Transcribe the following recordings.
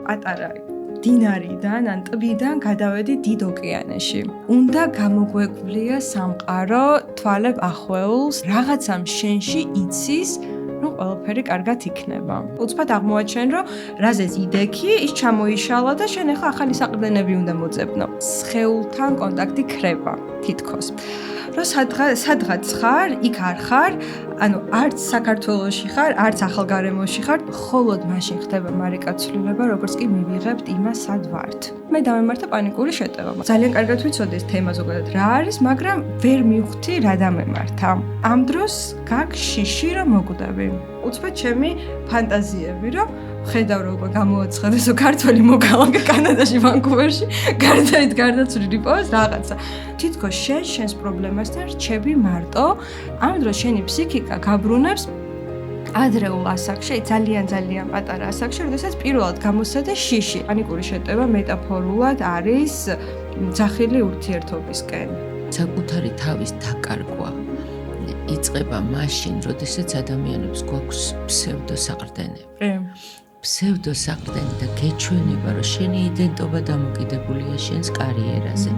პატარა დინარიდან ან ტბიდან გადავედი დიდ ოკეანეში. უნდა გამოგვეკვვლია სამყარო, თვალებ ახვეულს, რაღაცამ შენში იცის, რომ ყველაფერი კარგად იქნება. უცბად აღმოაჩენ, რომ რაზეც იდექი, ის ჩამოიშალა და შენ ახლა ახალი საყრდენები უნდა მოძებნო. სხეულთან კონტაქტი ქრება, თითქოს. რომ სადღაც ხარ, იქ არ ხარ, ანუ არც საქართველოში ხარ, არც ახალგარემოში ხარ, მხოლოდ მაშინ ხდება მარიკაცვლილება, როგორც კი მივიღებთ იმას, სად ვართ. მე დამემართა პანიკური შეტევა. ძალიან კარგად ვიცოდი ეს თემა ზოგადად რა არის, მაგრამ ვერ მივხვდი რა დამემართა. ამ დროს გაქვს შიში რომ მოკვდები. უცბად ჩემი ფანტაზიები, რომ ხედავ როგორ გამოაცხადა ზო ქართველი მოგალაგე კანადაში, ვანკუვერში, გარდაცვლილი პოვეს რაღაცა. თითქოს შენს პრობლემასთან რჩები მარტო, ამ დროს შენი ფსიქიკა გაბრუნებს ადრეულ ასაკში, ძალიან პატარა ასაკში, როდესაც პირველად გამოსცადა შიში. პანიკური შეტევა მეტაფორულად არის ძახილი ურთიერთობისკენ. საკუთარი თავის დაკარგვა იწყება მაშინ, როდესაც ადამიანებს გვაქვს ფსევდოსაყრდენები. ფსევდოსაყრდენი და გეჩვენება, რომ შენი იდენტობა დამოკიდებულია შენს კარიერაზე.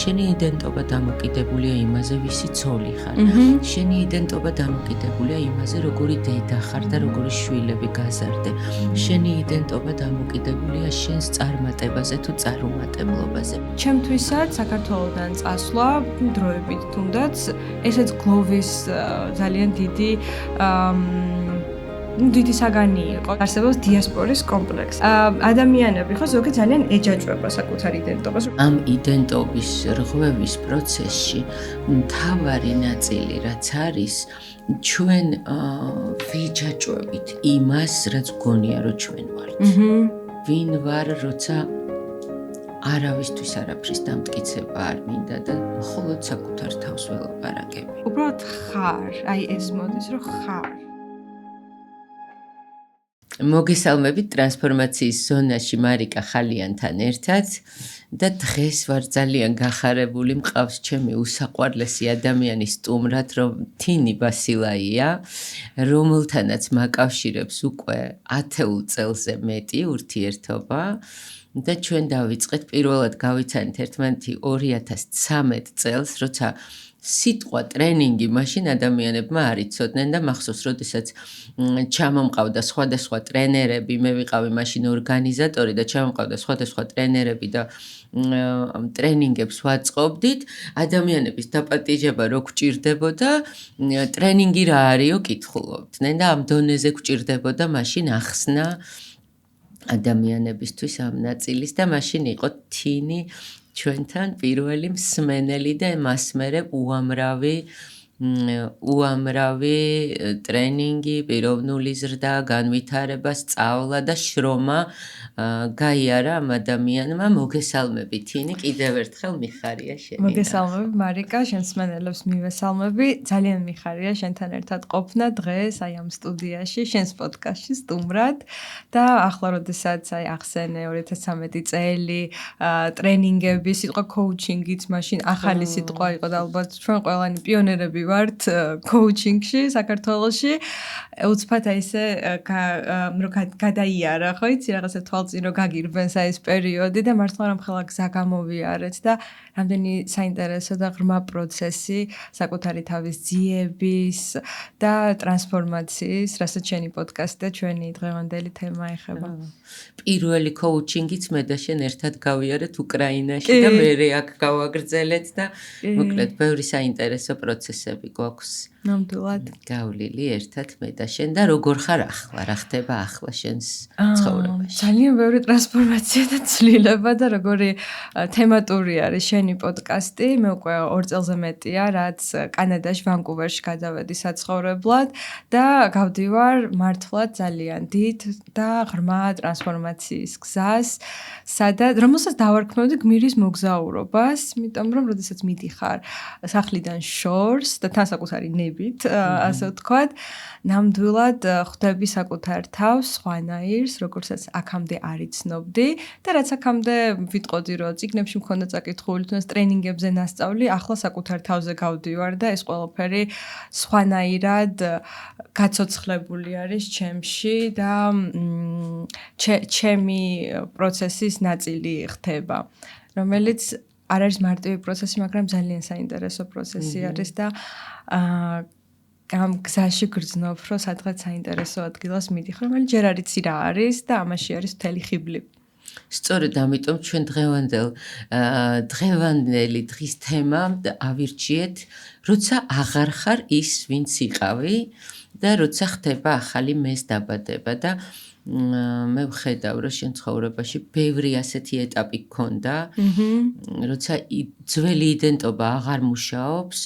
შენი იდენტობა დამოკიდებულია იმაზე, ვისი ცოლი ხარ. შენი იდენტობა დამოკიდებულია იმაზე, როგორი დედა ხარ და როგორი შვილები გაზარდე. შენი იდენტობა დამოკიდებულია შენს წარმატებაზე თუ წარუმატებლობაზე. ჩემთვისაც საქართველოდან წასვლა დროებით თუნდაც ესეც გლოვის ძალიან დიდი საგანი იყო. არსებობს დიასპორის კომპლექსი. ადამიანები ხო ზოგი ძალიან ეჯაჭვება საკუთარ იდენტობას. ამ იდენტობის რღვევის პროცესში მთავარი ნაწილი რაც არის, ჩვენ ვიჯაჭვებით იმას, რაც გონია რომ ჩვენ ვართ. ვინ ვარ, როცა არავისთვის არაფრის დამტკიცება არ მინდა და მხოლოდ საკუთარ თავს ველაპარაკები. უბრალოდ ხარ, აი ეს მოდის რომ ხარ. მოგესალმებით ტრანსფორმაციის ზონაში მარიკა ხალიანთან ერთად და დღეს ვარ ძალიან გახარებული, მყავს ჩემი უსაყვარლესი ადამიანი სტუმრად, რომ თინი ბასილაია, რომელთანაც მაკავშირებს უკვე 10 წელზე მეტი ურთიერთობა და ჩვენ დავიწყეთ პირველად გავიცანით ერთმანეთი 2013 წელს, როცა სიტყვა ტრენინგი მაშინ ადამიანებმა არ იცოდნენ და მახსოვს, როდესაც ჩამომყავდა სხვადასხვა ტრენერები, მე ვიყავი მაშინ ორგანიზატორი და ჩამომყავდა სხვადასხვა ტრენერები და ტრენინგებს ვაწყობდით, ადამიანების დაპატიჟება რო გვჭირდებოდა, ტრენინგი რა არისო კითხულობდნენ და ამ დონეზე გვჭირდებოდა მაშინ ახსნა ადამიანებისთვის ამ ნაწილის და მაშინ იყო თინი ჩვენთან პირველი მსმენელი და მას მერე უამრავი ტრენინგი, პიროვნული ზრდა, განვითარება, სწავლა და შრომა გაიარა ამ ადამიანმა. მოგესალმები თინი, კიდევ ერთხელ მიხარია შენი. მოგესალმები მარიკა, შენს მსმენელებს მივესალმები. ძალიან მიხარია შენთან ერთად ყოფნა დღეს აი ამ სტუდიაში, შენს პოდკასტში სტუმრად და ახლა როდესაც აი ახსენე 2013 წელი ტრენინგები, სიტყვა კოუჩინგიც მაშინ ახალი სიტყვა იყო და ალბათ ჩვენ ყველანი პიონერები ვართ კოუჩინგში საქართველოში. უცბად აი ესე რომ გადაიარა, ხო იცი რაღაცა თვალწინ რომ გაგირბენს აი ეს პერიოდი და მართლა რომ ხელა გზა გამოვიარეთ და რამდენი საინტერესო და ღრმა პროცესი საკუთარი თავის ძიების და ტრანსფორმაციის, რასაც შენი პოდკასტი და ჩვენი დღევანდელი თემა ეხება. პირველი კოუჩინგიც მე და შენ ერთად გავიარეთ უკრაინაში და მე აქ გავაგრძელეთ და მოკლედ ბევრი საინტერესო პროცესები გვაქვს. ნამდვილად. გავლილი ერთად მე და შენ და როგორ ხარ ახლა? რა ხდება ახლა შენს ცხოვრებაში? ძალიან ბევრი ტრანსფორმაცია და ცვლილება და როგორი თემატური არის შენი პოდკასტი. მე უკვე 2 წელზე მეტია, რაც კანადაში, ვანკუვერში გადავედი საცხოვრებლად და გავდივარ მართლა ძალიან დიდ და ღრმა ტრანსფორმაციის გზას, რომელსაც დავარქმევდი გმირის მოგზაურობას, იმიტომ რომ როდესაც მიდიხარ სახლიდან შორს და თან საკუთარი ხიბით, ასე ვთქვათ, ნამდვილად ხვდები საკუთარ თავს, სხვანაირს, როგორცაც აქამდე არ იცნობდი და რაც აქამდე ვიტყოდი, რომ წიგნებში მქონდა წაკითხული, თუნდაც ტრენინგებზე ნასწავლი, ახლა საკუთარ თავზე გავდივარ და ეს ყველაფერი სხვანაირად გაცოცხლებული არის ჩემში და ჩემი პროცესის ნაწილი ხდება, რომელიც არ არის მარტივი პროცესი, მაგრამ ძალიან საინტერესო პროცესი არის და ამ გზაში გრძნობ, რომ სადღაც საინტერესო ადგილას მიდიხარ, რომელიც ჯერ არ იცი რა არის და ამაში არის მთელი ხიბლი. სწორედ ამიტომ ჩვენ დღევანდელი დღის თემა ავირჩიეთ, როცა აღარ ხარ ის, ვინც იყავი და როცა ხდება ახალი მეს დაბადება და მე ვხედავ, რომ შენ ცხოვრებაში ბევრი ასეთი ეტაპი გქონდა, როცა ძველი იდენტობა აღარ მუშაობს,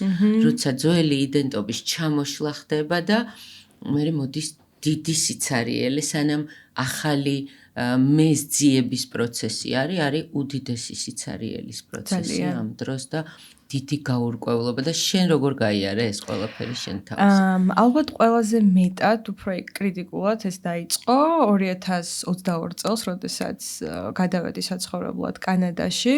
როცა ძველი იდენტობის ჩამოშლა ხდება და მე მოდის დიდი სიცარიელე, სანამ ახალი მეს ძიების პროცესი არის უდიდესი სიცარიელის პროცესი ამ დროს და დიდი გაურკვევლობა და შენ როგორ გაიარე ეს ყველაფერი შენ თავს? ალბათ ყველაზე მეტად უფრო კრიტიკულად ეს დაიწყო 2022 წელს, როდესაც გადავედი საცხოვრებლად კანადაში,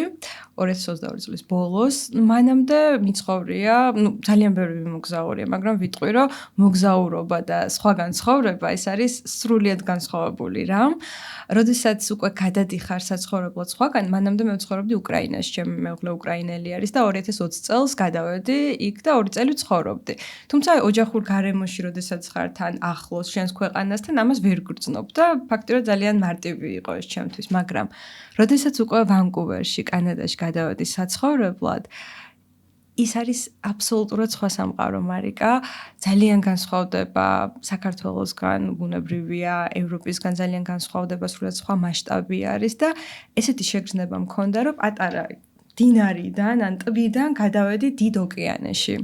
2022 წლის ბოლოს. მანამდე მიცხოვრია, ძალიან ბევრი მოგზაურია, მაგრამ ვიტყვი, რომ მოგზაურობა და სხვაგან ცხოვრება ეს არის სრულიად განსხვავებული რამ. როდესაც უკვე გადადიხარ საცხოვრებლად სხვაგან, მანამდე მე ვცხოვრობდი უკრაინაში, ჩემი მეუღლე უკრაინელი არის და 2020 წელს გადავედი იქ და 2 წელი ვცხოვრობდი. თუმცა ოჯახურ გარემოში, როდესაც ხარ თან ახლოს შენს ქვეყანასთან, ამას ვერ გრძნობ და ფაქტიურად ძალიან მარტივი იყო ეს ჩემთვის, მაგრამ როდესაც უკვე ვანკუვერში, კანადაში გადავედი საცხოვრებლად, ის არის აბსოლუტურად სხვა სამყარო, მარიკა, ძალიან განსხვავდება საქართველოსგან, ბუნებრივია, ევროპისგან ძალიან განსხვავდება, სრულიად სხვა მასშტაბი არის და ესეთი შეგრძნება მქონდა, რომ პატარა დინარიდან, ან ტბიდან გადავედი დიდ ოკეანეში.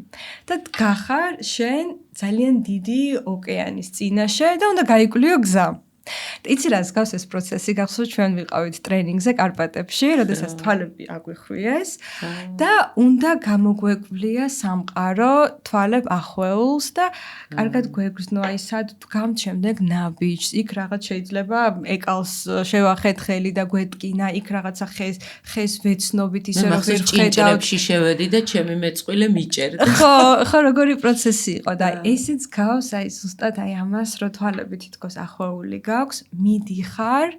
და გახარ შენ ძალიან დიდი ოკეანის წინაშე და უნდა გაიკვლიო გზა. იცი რა გავს ეს პროცესი, გახსოვს ჩვენ ვიყავით ტრენინგზე კარპატებში, როდესაც თვალები აგვიხვიეს და უნდა გამოგვეკვლია სამყარო თვალებ ახვეულს და კარგად გვეგრძნო აი სად ვდგამთ შემდეგ ნაბიჯს, იქ რაღაც შეიძლება ეკალს შევახეთ ხელი და გვეტკინა, იქ რაღაცა ხეს ვეცნობით ისე რომ ვერ ჭინჭრებში შევედი და ჩემი მეწყვილე მიჭერდა. ხო, როგორი პროცესი იყო და ესეც გავს აი ზუსტად აი ამას, რომ თვალები თითქოს ახვეული აქვს, მიდიხარ,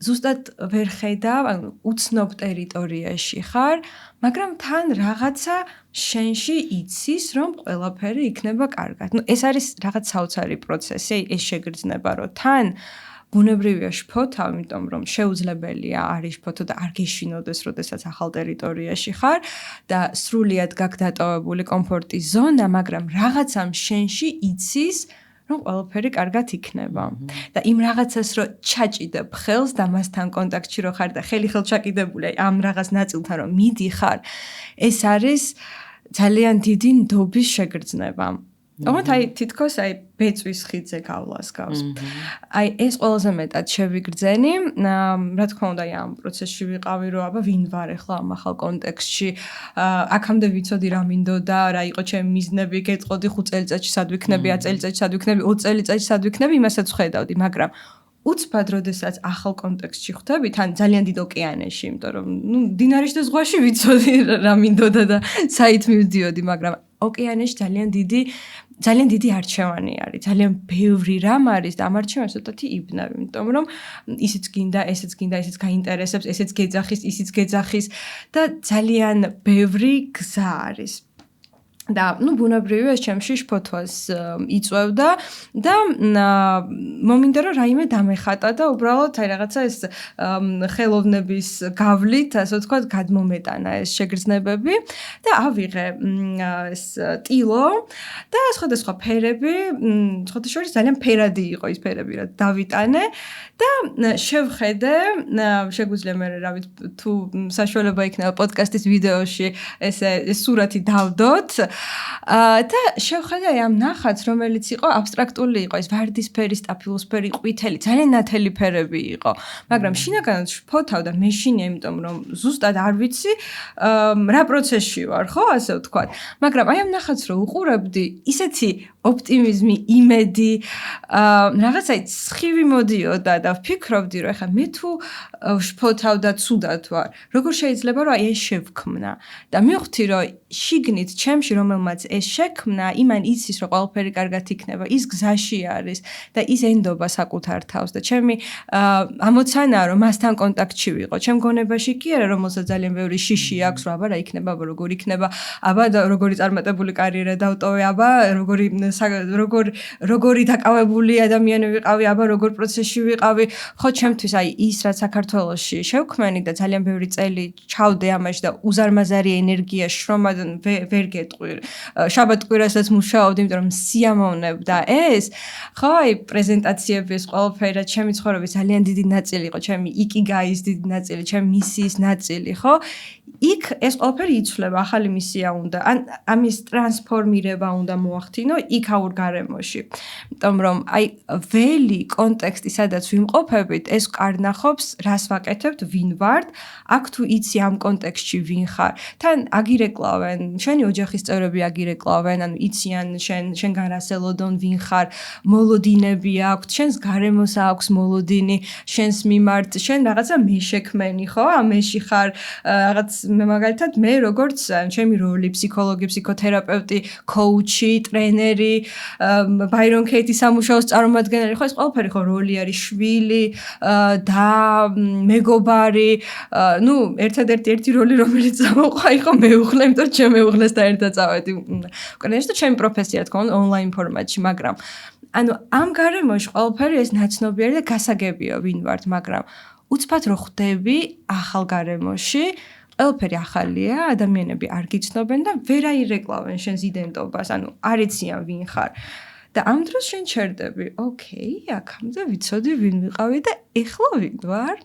ზუსტად ვერ ხედავ, ანუ უცნობ ტერიტორიაში ხარ, მაგრამ თან რაღაცა შენში იცის, რომ ყველაფერი იქნება კარგად. ეს არის რაღაც საოცარი პროცესი, ეს შეგრძნება, რომ თან ბუნებრივია შფოთა, იმიტომ რომ შეუძლებელია არის შფოთო და არ გეშინოდეს, როდესაც ახალ ტერიტორიაში ხარ და სრულიად გაქვს დატოვებული კომფორტის ზონა, მაგრამ რაღაცამ შენში იცის, რომ ყველაფერი კარგად იქნება. და იმ რაღაცას რო ჩაჭიდებ ხელს და მასთან კონტაქტში რო ხარ და ხელი ჩაკიდებული ამ რაღაც ნაწილთან რომ მიდიხარ, ეს არის ძალიან დიდი ნდობის შეგრძნება. ოღონდ აი თითქოს აი ბეწვის ხიდზე გავლას გავს. აი ეს ყველაზე მეტად შევიგრძენი, რა თქმა უნდა, ამ პროცესში ვიყავი, რომ აბა ვინ ვარ ახლა ამ ახალ კონტექსტში. აქამდე ვიცოდი რა მინდოდა, რა იყო ჩემი მიზნები, გეტყოდი 5 წელიწადში სად ვიქნები, 10 წელიწადში სად ვიქნები, 20 წელიწადში სად ვიქნები, იმასაც ვხედავდი, მაგრამ უცბად როდესაც ახალ კონტექსტში ხვდები, თან ძალიან დიდ ოკეანეში, იმიტომ რომ დინარიშ და ზღვაში ვიცოდი რა მინდოდა და საით მივდიოდი, მაგრამ ოკეანეში ძალიან დიდი არჩევანი არის, ძალიან ბევრი რამ არის და ამ არჩევანს ცოტათი იბნევ, იმიტომ რომ ისიც გინდა, ესეც გინდა, ესეც გაინტერესებს, ესეც გეძახის, ისიც გეძახის და ძალიან ბევრი გზა არის. და ბუნებრივია ეს ჩემში შფოთვას იწვევდა და მომინდა რომ რაიმე დამეხატა და უბრალოდ აი რაღაცა ეს ხელოვნების გავლით, ასე ვთქვათ, გადმომეტანა ეს შეგრძნებები და ავიღე ეს ტილო და სხვადასხვა ფერები, სხვადასხვა ძალიან ფერადი იყო ის ფერები, რა დავიტანე და შევხედე, შეგვიძლია მე რა ვიცი თუ საშუალება იქნება პოდკასტის ვიდეოში ეს სურათი დავდოთ და შევხედე ამ ნახატს, რომელიც იყო აბსტრაქტული იყო, ეს ვარდისფერი, სტაფილოსფერი, ყვითელი, ძალიან ნათელი ფერები იყო. მაგრამ შინაგანად შფოთავდა მეშინია, იმიტომ რომ ზუსტად არ ვიცი რა პროცესში ვარ, ხო, ასე ვთქვათ. მაგრამ აი ამ ნახატს რო უყურებდი, ისეთი ოპტიმიზმი, იმედი, რაღაცა ცხივი მოდიოდა და ვფიქრობდი, რომ ეხლა მე თუ შფოთავ და ცუდად ვარ, როგორ შეიძლება რომ აი ეს შევქმნა და მივხვდი, რომ შიგნით ჩემში რომელმაც ეს შექმნა, იმან იცის, რომ ყველაფერი კარგად იქნება, ის გზაში არის და ის ენდობა საკუთარ თავს და ჩემი ამოცანაა, რომ მასთან კონტაქტში ვიყო. ჩემ გონებაში კი არა, რომელსაც ძალიან ბევრი შიში აქვს, რომ აბა რა იქნება, აბა როგორ იქნება, აბა როგორი წარმატებული კარიერა დავტოვე, აბა როგორი დაკავებული ადამიანი ვიყავი, აბა როგორ პროცესში ვიყავი. ხო, ჩემთვის აი ის რაც საქართველოში შევქმენი და ძალიან ბევრი წელი ჩავდე ამაში და უზარმაზარი ენერგია შრომად ვერ გეტყვი. შაბათ-კვირასაც მუშაობდი, იმიტომ რომ სიამოვნებდა ეს. ხო, აი პრეზენტაციები ეს ყველაფერი რაც ჩემი ცხოვრების ძალიან დიდი ნაწილი იყო, ჩემი იკიგაის დიდი ნაწილი, ჩემი მისიის ნაწილი, ხო? იქ ეს ყველაფერი იცვლება, ახალი მისია უნდა, ან ამის ტრანსფორმირება უნდა მოახდინო იქაურ გარემოში. იმიტომ რომ აი ველი კონტექსტი, სადაც ვიმყოფებით, ეს კარნახობს, რას ვაკეთებთ, ვინ ვართ, აქ თუ იცი ამ კონტექსტში ვინ ხარ. თან აგირეკლავენ, შენი ოჯახის წევრები აგირეკლავენ, ანუ იციან შენგან რას ელოდონ, ვინ ხარ, მოლოდინები აქვს, შენს გარემოს აქვს მოლოდინი, შენს მიმართ, შენ რაღაცა მეშექმენი, ხო? ამეში ხარ, რაღაც მაგალითად მე როგორც ჩემი როლი ფსიქოლოგი, ფსიქოთერაპევტი, კოუჩი, ტრენერი, ბაირონ კეითის სამუშაოს წარმომადგენელი, ხო ეს ყველაფერი ხო როლი არის, შვილი და მეგობარი, ნუ ერთადერთი როლი რომელიც ამოყვა იყო მეუღლე, იმიტომ ჩემ მეუღლესთან ერთად წავედი უკრაინაში და ჩემი პროფესია თქო ონლაინ ფორმატში, მაგრამ ანუ ამ გარემოში ყველაფერი ეს ნაცნობი არის და გასაგებია ვინ ვართ, მაგრამ უცბად რო ხვდები ახალ გარემოში ყველაფერი ახალია, ადამიანები არ გიცნობენ და ვერ აირეკლავენ შენს იდენტობას, ანუ არ იციან ვინ ხარ. და ამ დროს შენ ჩერდები, ოკეი, აქამდე ვიცოდი ვინ ვიყავი და ეხლა ვინ ვარ?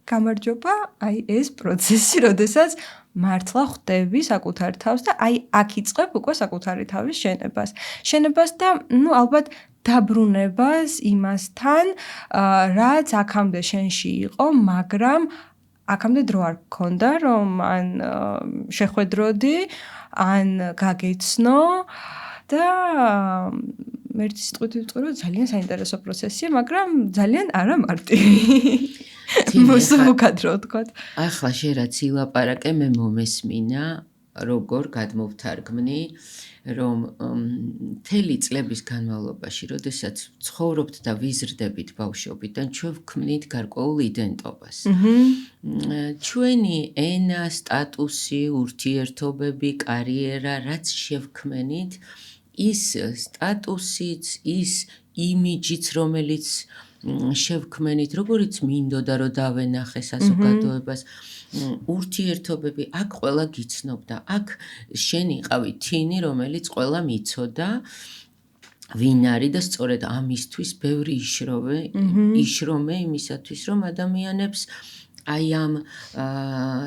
გამარჯობა, აი ეს პროცესი, როდესაც მართლა ხვდები საკუთარ თავს და აი აქ იწყებ უკვე საკუთარი თავის შენებას. შენებას და ნუ ალბათ დაბრუნებას იმასთან, რაც აქამდე შენში იყო, მაგრამ აქამდე დრო არ გქონდა, რომ ან შეხვედროდი, ან გაგეცნო და ერთი სიტყვით ვიტყვი, რომ ძალიან საინტერესო პროცესია, მაგრამ ძალიან არა მარტივი. მოსმუქად რო ვთქვათ. ახლა შენ რაც ილაპარაკე, მე მომესმინა, როგორ გადმოვთარგმნი, რომ მთელი წლების განმავლობაში, როდესაც ცხოვრობთ და ვიზრდებით ბავშვობიდან, ჩვენ ვქმნით გარკვეულ იდენტობას. ჩვენი ენა, სტატუსი, ურთიერთობები, კარიერა, რაც შევქმნით, ის სტატუსიც, ის იმიჯიც, რომელიც შევქმნით, როგორიც მინდოდა რომ დავენახე საზოგადოებას, ურთიერთობები, აქ ყველა გიცნობდა. აქ შენ იყავი თინი, რომელიც ყველა მიცოდა, ვინ არის და სწორედ ამისთვის ბევრი იშრომე იმისათვის, რომ ადამიანებს აი ამ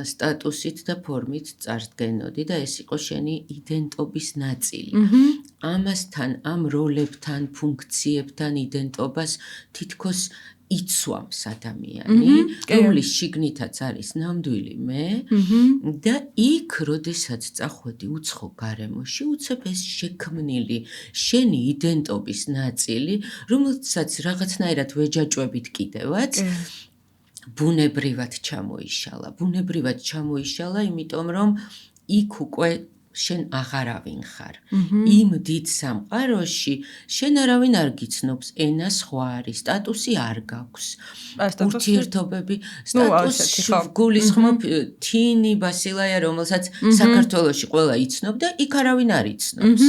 სტატუსით და ფორმით წარდგენოდი და ეს იყო შენი იდენტობის ნაწილი. ამასთან, ამ როლებთან, ფუნქციებთან იდენტობას თითქოს იცვამს ადამიანი, რომლის შიგნითაც არის ნამდვილი მე და იქ, როდესაც წახვედი უცხო გარემოში, უცებ ეს შექმნილი შენი იდენტობის ნაწილი, რომელსაც რაღაცნაირად ვეჯაჭვებით კიდევაც, ბუნებრივად ჩამოიშალა, იმიტომ რომ იქ უკვე შენ აღარავინ ხარ. იმ დიდ სამყაროში შენ არავინ არ გიცნობს, ენა სხვა არის, სტატუსი არ გაქვს. ურთიერთობები, სტატუსი გულისხმობ თინი ბასილაია, რომელსაც საქართველოში ყველა იცნობდა, იქ არავინ არ იცნობს.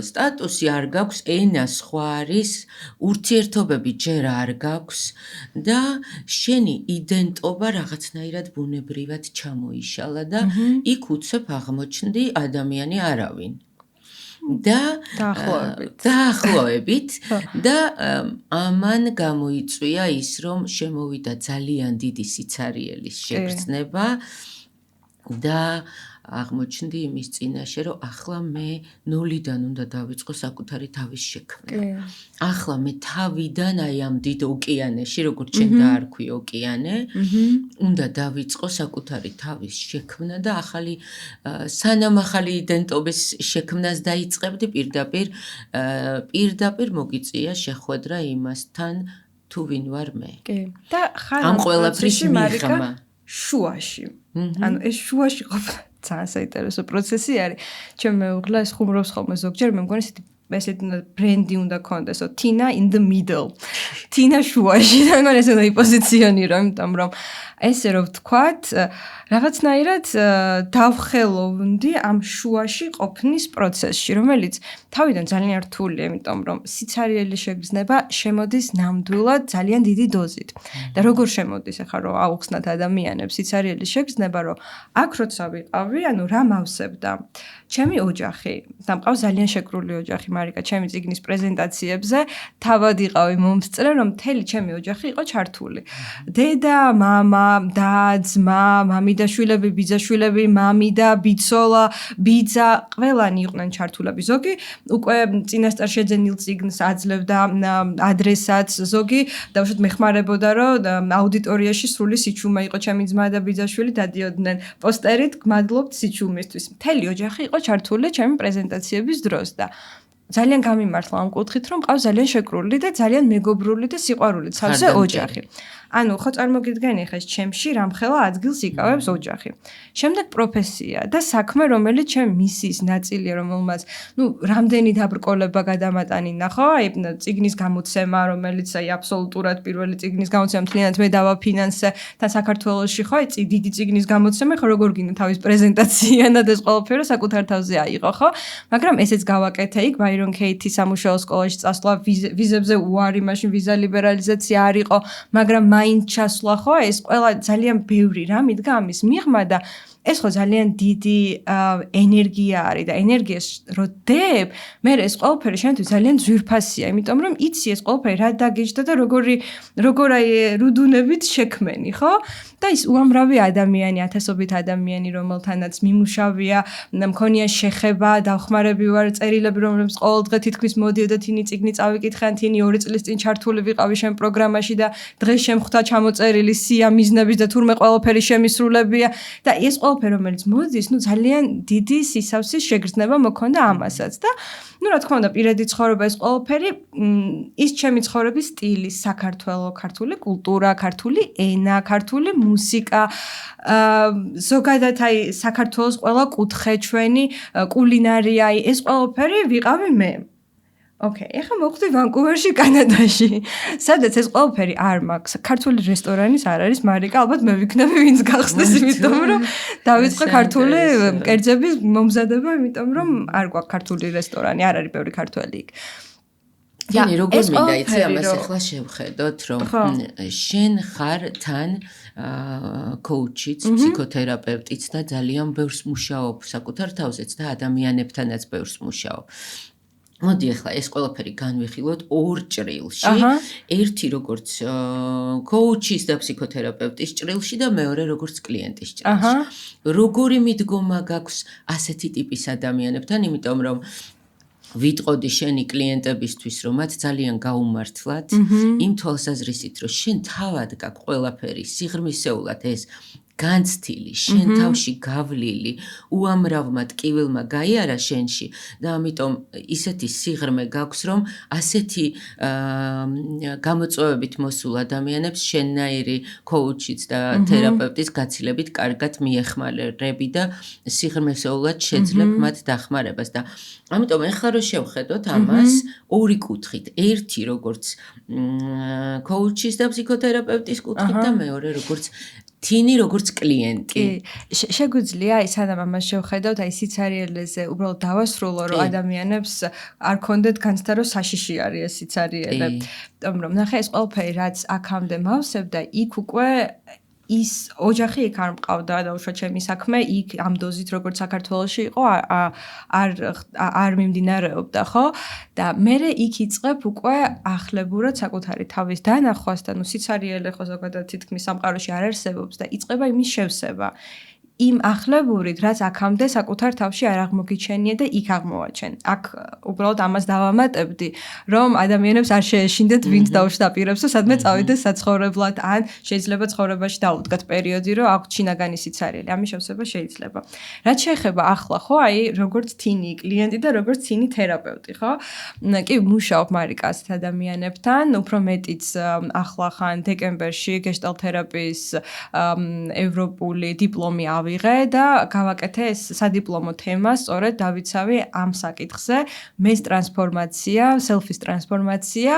სტატუსი არ გაქვს, ენა სხვა არის, ურთიერთობები ჯერ არ გაქვს და შენი იდენტობა რაღაცნაირად ბუნებრივად ჩამოიშალა და იქ უცებ აღმოჩნდი ადამიანი არავინ. დაახლოებით და ამან გამოიწვია ის, რომ შემოვიდა ძალიან დიდი სიცარიელის შეგრძნება და აღმოჩნდი იმის წინაშე, რომ ახლა მე ნულიდან უნდა დავიწყო საკუთარი თავის შექმნა. ახლა მე თავიდან აი ამ დიდ ოკეანეში, როგორც შენ დაარქვი ოკეანე, უნდა დავიწყო საკუთარი თავის შექმნა და სანამ ახალი იდენტობის შექმნას დაიწყებდი, პირდაპირ მოგიწია შეხვედრა იმასთან, თუ ვინ ვარ მე. და ხარ ამ ყველაფრის მიღმა შუაში. ანუ ეს შუაში ყოფნა ძალიან საინტერესო პროცესი არის. ჩემ მეუღლეს ხუმრობს ხოლმე ზოგჯერ, მე მგონი ესეთი ბრენდი უნდა კონდესო, Tina in the middle. Tina შუაში. და მგონი ესე უნდა იპოზიციონირო, იმიტომ რომ ესე რომ ვთქვათ, რაღაცნაირად დავხელოვნდი ამ შუაში ყოფნის პროცესში, რომელიც თავიდან ძალიან რთულია, იმიტომ რომ სიცარიელი შეგრძნება შემოდის ნამდვილად ძალიან დიდი დოზით. და როგორ შემოდის ახლა რომ აუხსნათ ადამიანებს სიცარიელი შეგრძნება, რომ აქ როცა ვიყავი, ანუ რა მავსებდა? ჩემი ოჯახი, და მყავს ძალიან შეკრული ოჯახი, მარიკა, ჩემი წიგნის პრეზენტაციებზე თავად იყავი მომსწრე, რომ მთელი ჩემი ოჯახი იყო ჩართული. დედა, მამა, და ძმა, მამი და შვილები, ბიძაშვილები, მამი და ბიცოლა, ბიძა, ყველანი იყვნენ ჩართულები. ზოგი უკვე წინასწარ შეძენილ წიგნს აძლევდა ადრესატს, ზოგი დავუშვათ მეხმარებოდა, რომ აუდიტორიაში სრული სიჩუმე იყო ჩემი ძმა და ბიძაშვილი დადიოდნენ პოსტერით, გმადლობთ სიჩუმისთვის. მთელი ოჯახი იყო ჩართული ჩემი პრეზენტაციების დროს და ძალიან გამიმართლა ამ კუთხით, რომ მყავს ძალიან შეკრული და ძალიან მეგობრული და სიყვარული ცალზე ოჯახი. ანუ ხო წარმოგიდგენი ხა ჩემში რამხელა ადგილს იკავებს ოჯახი. შემდეგ პროფესია და საქმე, რომელიც ჩემ მისიის ნაწილია, რომელმაც, რამდენი დაბრკოლება გადამატანინა, ხო? აი, წიგნის გამოცემა, რომელიც აი აბსოლუტურად პირველი წიგნის გამოცემა მთლიანად მე დავაფინანსე და საქართველოში ხო, აი, დიდი წიგნის გამოცემა, ხო, როგორ გინდა თავის პრეზენტაცია და ეს ყველაფერი საკუთარ თავზე აიღო, ხო? მაგრამ ესეც გავაკეთე იქ ბაირონ ქეითის სამუშაო სკოლაში წასვლა, ვიზებზე უარი, მაშინ ვიზა ლიბერალიზაცია არ იყო, მაგრამ მაინც ჩასვლა, ხო, ეს ყველა ძალიან ბევრი რამ იდგა ამის მიღმა და ეს ხო ძალიან დიდი ენერგია არის და ენერგიას რო დებ, მე ეს ყველაფერი შენთვის ძალიან ძვირფასია, იმიტომ რომ იცი ეს ყველაფერი რა დაგიჯდა და როგორ აი რუდუნებით შექმენი, ხო? და ის უამრავი ადამიანი, ათასობით ადამიანი, რომელთანაც მიმუშავია, მქონია შეხება, დავხმარები ვარ წერილები, რომლებიც ყოველდღე თითქმის მოდიოდა თინი წიგნი წავიკითხან, თინი 2 წლის წინ ჩართული ვიყავი შენ პროგრამაში და დღეს შემხვდა ჩამოწერილი სია მიზნების და თურმე ყველაფერი შემისრულებია და ეს ყველაფერი რომელიც მოდის, ძალიან დიდი სისავსის შეგრძნება მოქონდა ამასაც და რა თქმა უნდა, პირადი ცხოვრება ეს ყველაფერი ის ჩემი ცხოვრების სტილი, საქართველოს, ქართული კულტურა, ქართული ენა, ქართული მუსიკა, ზოგადად აი საქართველოს ყველა კუთხე, ჩვენი კულინარია, ეს ყველაფერი ვიყავი მე. ოკეი, ეხლა მოვხვდი ვანკუვერში, კანადაში. სადაც ეს ყველაფერი არ მაქვს. ქართული რესტორანის არ არის, მარიკა, ალბათ მე ვიქნები ვინც გახსნის, იმიტომ რომ დავიწყე ქართული კერძების მომზადება, იმიტომ რომ არ გვაქვს ქართული რესტორანი, არ არის ბევრი ქართველი იქ. დიახ, როგორ მინდა იცი ამას ახლა შევხედოთ, რომ შენ ხარ თან კოუჩიც, ფსიქოთერაპევტიც და ძალიან ბევრს მუშაობ საკუთარ თავზეც და ადამიანებთანაც ბევრს მუშაობ. მოდი ახლა ეს ყველაფერი განვიხილოთ ორ ჭრილში. ერთი როგორც კოუჩის და ფსიქოთერაპევტის ჭრილში და მეორე როგორც კლიენტის ჭრილში. როგორი მიდგომა გაქვს ასეთი ტიპის ადამიანებთან, იმიტომ რომ ვიტყოდი შენი კლიენტებისთვის, რომ მათ ძალიან გაუმართლათ, იმ თვალსაზრისით, რომ შენ თავად გაქვს ყველაფერი სიღრმისეულად ეს განცდილი, შენ თავში გავლილი, უამრავმა ტკივილმა გაიარა შენში და ამიტომ ისეთი სიღრმე გაქვს, რომ ასეთი გამოწვევებით მოსულ ადამიანებს შენნაირი კოუჩიც და თერაპევტის გაცილებით კარგად მიეხმარები და სიღრმისეულად შეძლებ მათ დახმარებას და ამიტომ ეხლა რომ შევხედოთ ამას ორი კუთხით, ერთი როგორც კოუჩის და ფსიქოთერაპევტის კუთხით და მეორე როგორც თინი როგორც კლიენტი. შეგვიძლია აი სანამ ამას შევხედავთ, აი სიცარიელეზე უბრალოდ დავასრულო, რომ ადამიანებს არ კონდეთ განცდა, რომ საშიში არის ეს სიცარიელე. რომ ნახე ეს ყველაფერი რაც აქამდე მავსებდა, იქ უკვე ის ოჯახი იქ არ მყავდა და უშუალოდ ჩემი საქმე იქ ამ დოზით როგორც საქართველოში იყო არ მიმდინარეობდა, ხო? და მე იქ იწყებ უკვე ახლებურად საკუთარი თავის დანახვას და სიცარიელე ხო ზოგადად თითქმის სამყაროში არ არსებობს და იწყება იმის შევსება. იმ ახლებურით, რაც აქამდე საკუთარ თავში არ აღმოგიჩენია და იქ აღმოვაჩენ. აქ უბრალოდ ამას დავამატებდი, რომ ადამიანებს არ შეეშინდეთ ვინც დაუშვდა პირებს, რომ სადმე წავიდეს საცხოვრებლად, ან შეიძლება ცხოვრებაში დაუდგათ პერიოდი, რომ აქვს შინაგანი სიცარიელი. ამის შესაძლებლობა შეიძლება. რაც შეეხება ახლა, ხო, აი, როგორც თინი კლიენტი და როგორც თინი თერაპევტი, ხო? კი, მუშაობ მარიკა ასეთ ადამიანებთან, უფრო მეტიც ახლა ხან დეკემბერში გეშტალტ თერაპიის ევროპული დიპლომი ავიღე და გავაკეთე ეს სადიპლომო თემა, სწორედ დავიცავი ამ საკითხზე, მეს ტრანსფორმაცია, სელფის ტრანსფორმაცია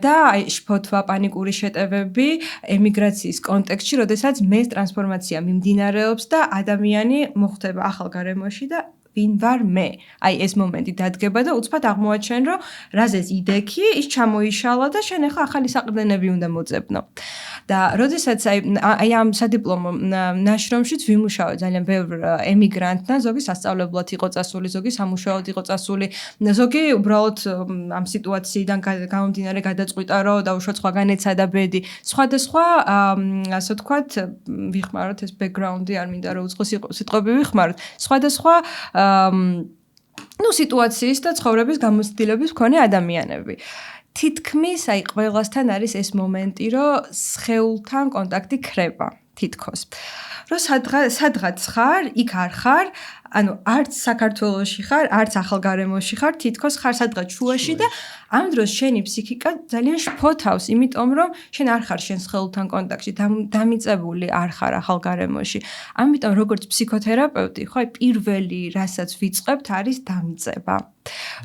და აი შფოთვა, პანიკური შეტევები ემიგრაციის კონტექსტში, როდესაც მეს ტრანსფორმაცია მიმდინარეობს და ადამიანი მოხვდება ახალ გარემოში და ვინ ვარ მე? აი ეს მომენტი დადგება და უცბად აღმოაჩენ, რომ რაზეც იდექი, ის ჩამოიშალა და შენ ახლა ახალი საყრდენები უნდა მოძებნო. და როდესაც აი ამ სადიპლომო ნაშრომშიც ვიმუშავე ძალიან ბევრ ემიგრანტთან, ზოგი სასწავლებლად იყო წასული, ზოგი სამუშაოდ იყო წასული, ზოგი უბრალოდ ამ სიტუაციიდან გამომდინარე გადაწყვიტა, რომ დაუშვა სხვაგან ეცადა ბედი. სხვადასხვა, ასე ვთქვათ, ვიხმაროთ ეს ბექგრაუნდი, არ მინდა რომ უცხო სიტყვები ვიხმაროთ. სხვადასხვა სიტუაციის და ცხოვრების გამოცდილების მქონე ადამიანები. თითქმის აი ყველასთან არის ეს მომენტი, რომ სხეულთან კონტაქტი ქრება, თითქოს. რომ სადღაც ხარ, იქ არ ხარ, ანუ არც საქართველოში ხარ, არც ახალ გარემოში ხარ, თითქოს ხარ სადღაც შუაში და ამ დროს შენი ფსიქიკა ძალიან შფოთავს, იმიტომ რომ შენ არ ხარ შენ სხეულთან კონტაქტში, დამიწებული არ ხარ ახალ გარემოში. ამიტომ როგორც ფსიქოთერაპევტი, ხო, პირველი რასაც ვიწყებთ არის დამიწება.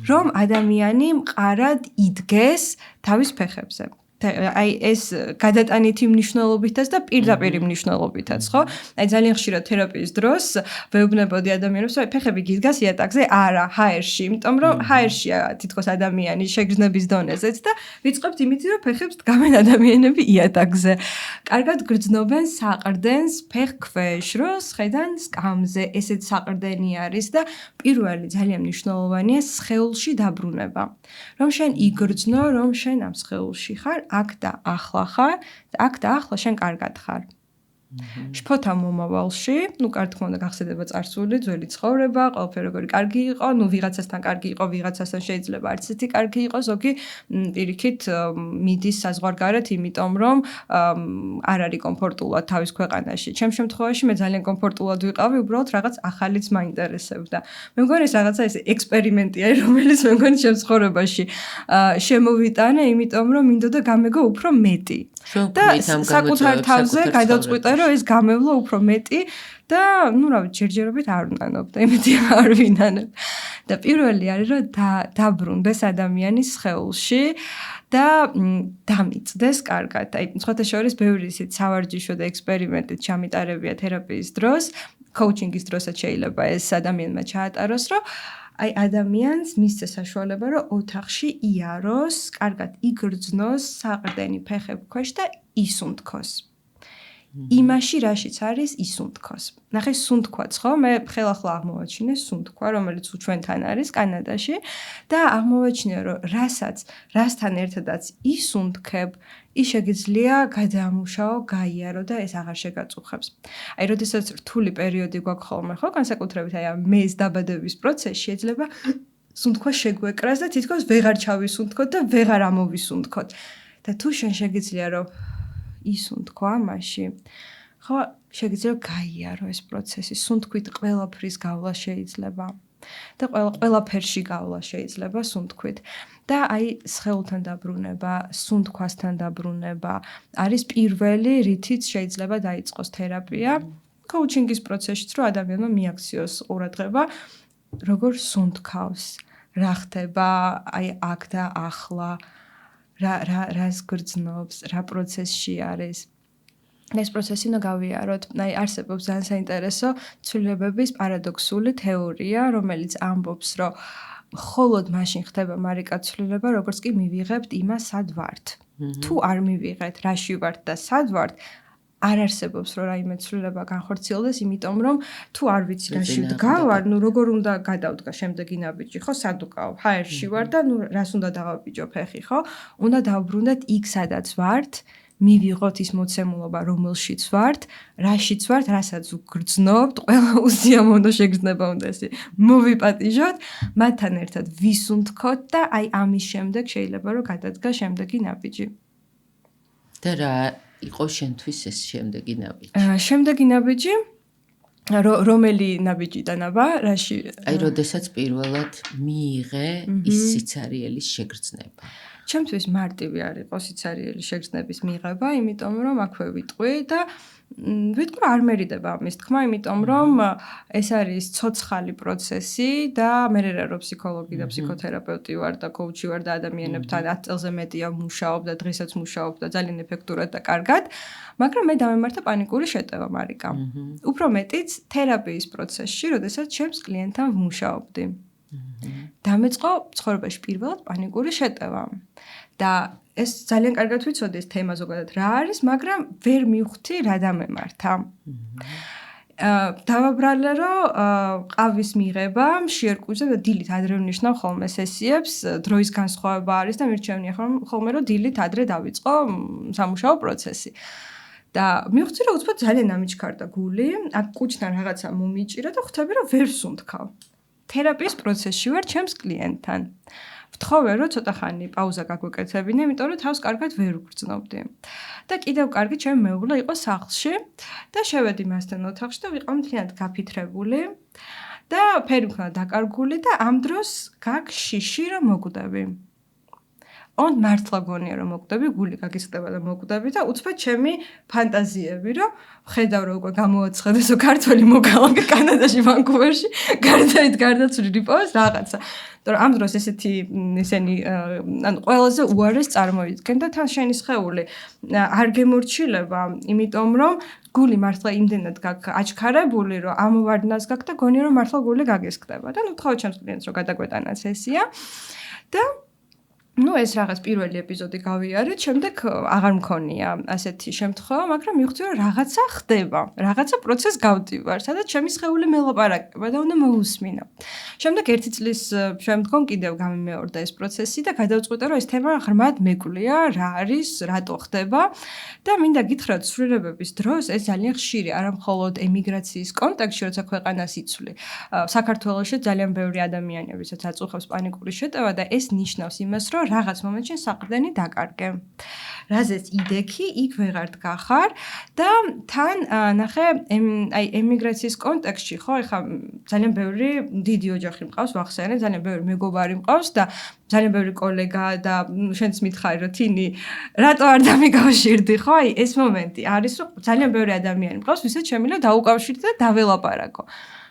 რომ ადამიანი მყარად იდგეს თავის ფეხებზე. აი ეს გადატანითი მნიშვნელობითაც და პირდაპირი მნიშვნელობითაც, ხო? აი ძალიან ხშირად თერაპიის დროს ვეუბნებოდი ადამიანებს, რომ ფეხები გიდგას იატაკზე, არა, ჰაერში, იმიტომ რომ ჰაერშია თითქოს ადამიანი შეგრძნების დონეზეც და ვიწყებთ იმით, რომ ფეხებს დგამენ ადამიანები იატაკზე. კარგად გრძნობენ საყრდენს ფეხქვეშ, რომ სხედან სკამზე, ესეც საყრდენი არის და პირველი ძალიან მნიშვნელოვანია სხეულში დაბრუნება. რომ შენ იგრძნო, რომ შენ ამ სხეულში ხარ, აქ და ახლა ხარ, აქ და ახლა შენ კარგად ხარ. შფოთა მომავალში, კარგი თქმა უნდა გახსედება წარსული, ძველი ცხოვრება, ყველაფერი როგორი კარგი იყო, ვიღაცასთან კარგი იყო, ვიღაცასთან შეიძლება არც ისეთი კარგი იყო, ზოგი პირიქით მიდის საზღვარგარეთ, იმიტომ რომ არ არის კომფორტულად თავის ქვეყანაში. ჩემ შემთხვევაში მე ძალიან კომფორტულად ვიყავი, უბრალოდ რაღაც ახალიც მაინტერესებდა. მე მგონი ეს რაღაცა ეს ექსპერიმენტია, რომელიც მე მგონი ჩემ ცხოვრებაში შემოვიტანე, იმიტომ რომ მინდოდა გამეგო უფრო მეტი. და საკუთარ თავზე გადავწყვიტე, რომ ეს გამევლა უფრო მეტი და ჯერჯერობით არ ვნანობ და იმედი არ ვინანებ. და პირველი არის, რომ დაბრუნდეს ადამიანის სხეულში და დამიწდეს კარგად. აი, სხვათა შორის ბევრი ისეთი სავარჯიშო და ექსპერიმენტით ჩამიტარებია თერაპიის დროს, კოუჩინგის დროსაც შეიძლება ეს ადამიანმა ჩაატაროს, რომ აი ადამიანს მისცეს საშუალება, რომ ოთახში იაროს, კარგად იგრძნოს საყრდენი ფეხები ქვეშ და ისუნთქოს. იმაში რაშიც არის ისუნთქოს. ნახე სუნთქვაც, ხო? მე ხელახლა აღმოვაჩინე სუნთქვა, რომელიც ჩვენთან არის კანადაში და აღმოვაჩინე, რომ რასთან ერთადაც ისუნთქებ, ის შეგიძლია გადაამუშაო, გაიარო და ეს აღარ შეგაწუხებს. აი, როდესაც რთული პერიოდი გვაქვს ხოლმე, ხო, განსაკუთრებით აი ამ მეს დაბადების პროცესში შეიძლება სუნთქვა შეგვეკრას და თითქოს ვეღარ ჩავისუნთქოთ და ვეღარ ამოვისუნთქოთ. და თუ შენ შეგიძლია რომ ისუნთქვა მაშინ, ხო, შეგიძლია გაიარო ეს პროცესი, სუნთქვით ყველაფრის გავლა შეიძლება. და ყველაფერში გავლა შეიძლება სუნთქვით. და აი სხეულთან დაბრუნება, სუნთქვასთან დაბრუნება არის პირველი, რითიც შეიძლება დაიწყოს თერაპია. კოუჩინგის პროცესშიც რომ ადამიანმა მიაქციოს ყურადღება, როგორ სუნთქავს, რა ხდება, აი აქ და ახლა, რას გრძნობს, რა პროცესში არის. ეს პროცესი უნდა გავიაროთ. აი არსებობს ძალიან საინტერესო ცვლილებების პარადოქსული თეორია, რომელიც ამბობს, რომ მხოლოდ მაშინ ხდება მარიკა ცვლილება, როგორც კი მივიღებთ იმას, სად ვართ. თუ არ მივიღეთ, რაში ვართ და სად ვართ, არ არსებობს რომ რაიმე ცვლილება განხორციელდეს, იმიტომ რომ თუ არ ვიცი რაში ვდგავარ, როგორ უნდა გადავდგა შემდეგი ნაბიჯი, ხო, სად ვკავ, ჰაერში ვარ და რას უნდა დავაბიჯო ფეხი, ხო? უნდა დავბრუნდეთ იქ, სადაც ვართ, მივიღოთ ის მოცემულობა, რომელშიც ვართ, რაშიც ვართ, რასაც ვგრძნობთ, ყველა უსიამოვნო შეგრძნება უნდა ესე მოვიპატიჟოთ, მათთან ერთად ვისუნთქოთ და აი ამის შემდეგ შეიძლება რომ გადადგა შემდეგი ნაბიჯი. და რა იყო შენთვის ეს შემდეგი ნაბიჯი? შემდეგი ნაბიჯი რომელი ნაბიჯიდან აბა, რაში? აი, როდესაც პირველად მიიღე ის სიცარიელის შეგრძნება. ჩემთვის მარტივი არ იყო სიცარიელის შეგრძნების მიღება, იმიტომ რომ აქვე ვიტყვი და ვიტყვი არ მერიდება ამის თქმა, იმიტომ რომ ეს არის ცოცხალი პროცესი და მე რა რომ ფსიქოლოგი და ფსიქოთერაპევტი ვარ და კოუჩი ვარ და ადამიანებთან 10 წელზე მეტია მუშაობ და დღესაც მუშაობ და ძალიან ეფექტურად და კარგად, მაგრამ მე დამემართა პანიკური შეტევა მარიკა. უფრო მეტიც თერაპიის პროცესში, როდესაც ჩემს კლიენტთან ვმუშაობდი. დამეწყო ცხოვრებაში პირველად პანიკური შეტევა. და ეს ძალიან კარგად ვიცოდი ეს თემა ზოგადად რა არის, მაგრამ ვერ მივხვდი რა დამემართა. დავაბრალე რომ ყავის მიღება შეერკუზე და დილით ადრე ვნიშნავ ხოლმე სესიებს, დროის განსხვავება არის და მირჩევნია ხოლმე რომ დილით ადრე დავიწყო სამუშაო პროცესი. და მივხვდი რომ უცბად ძალიან ამიჩქარდა გული, აქ კუჩთან რაღაცა მომიჭირა და ხვდები რომ ვერ ვსუნთქავ. თერაპიის პროცესში ვარ ჩემს კლიენტთან. ვთხოვე რომ ცოტა ხანი პაუზა გაგვეკეთებინე, იმიტომ რომ თავს კარგად ვერ ვგრძნობდი. და კიდევ კარგი ჩემი მეუღლე იყო სახლში და შევედი მასთან ოთახში და ვიყავ მთლიანად გაფითრებული და ფერი მქონდა დაკარგული და ამ დროს გაგ შიში რომ მოკვდები. On მართლა გონია რომ მოკვდები, გული გაგისხდება და მოკვდები და უცბად ჩემი ფანტაზიები რომ ხედავ რომ უკვე გამოაცხადესო ქართველი მოგალაგე კანადაში, ვანკუვერში, გარდაით გარდაცვლილი პოვეს რაღაცა. იმიტომ ამ დროს ესეთი ესენი ანუ ყველაზე უარეს წარმოიდგენ და თან შენი სხეული არ გემორჩილება, იმიტომ რომ გული მართლა იმდენად გააჩქარებული, რომ ამოვარდნას გაქვს და გონია რომ მართლა გული გაგისხდება. და ნუ თხოვე ჩემს კლიენტს რომ გადაგვეტანა სესია და ეს რაღაც პირველი ეპიზოდი გავიარეთ, შემდეგ აღარ მქონია ასეთი შემთხვევა, მაგრამ მივხვდი რომ რაღაცა ხდება, რაღაცა პროცესს გავდივარ, სადაც ჩემი სხეული მელაპარაკება და უნდა მოусმინო. შემდეგ 1 წლის შემდგომ კიდევ გამიმეორდა ეს პროცესი და გადავწყვიტე რომ ეს თემა ღრმად მეკვლია, რა არის, რატო ხდება და მინდა გითხრათ სვლილებების დროს ეს ძალიან ხშირი, არა მხოლოდ ემიგრაციის კონტექსტში, როცა ქვეყანას იცვლი. საქართველოში ძალიან ბევრი ადამიანი, ვისაც აწუხებს პანიკური შეტევა და ეს ნიშნავს იმას, რომ რაღაც მომენტში საყრდენი დაკარგე. რაზეც იდექი, იქ ვეღარ დგახარ და თან ნახე აი ემიგრაციის კონტექსტში, ხო, ეხა ძალიან ბევრი დიდი ოჯახი მყავს, ვახსენე, ძალიან ბევრი მეგობარი მყავს და ძალიან ბევრი კოლეგა და შენც მითხარი რომ თინი რატო არ დამიკავშირდი, ხო? აი ეს მომენტი არის, რომ ძალიან ბევრი ადამიანი მყავს, ვისაც შემიძლია დაუკავშირდე და დაველაპარაკო.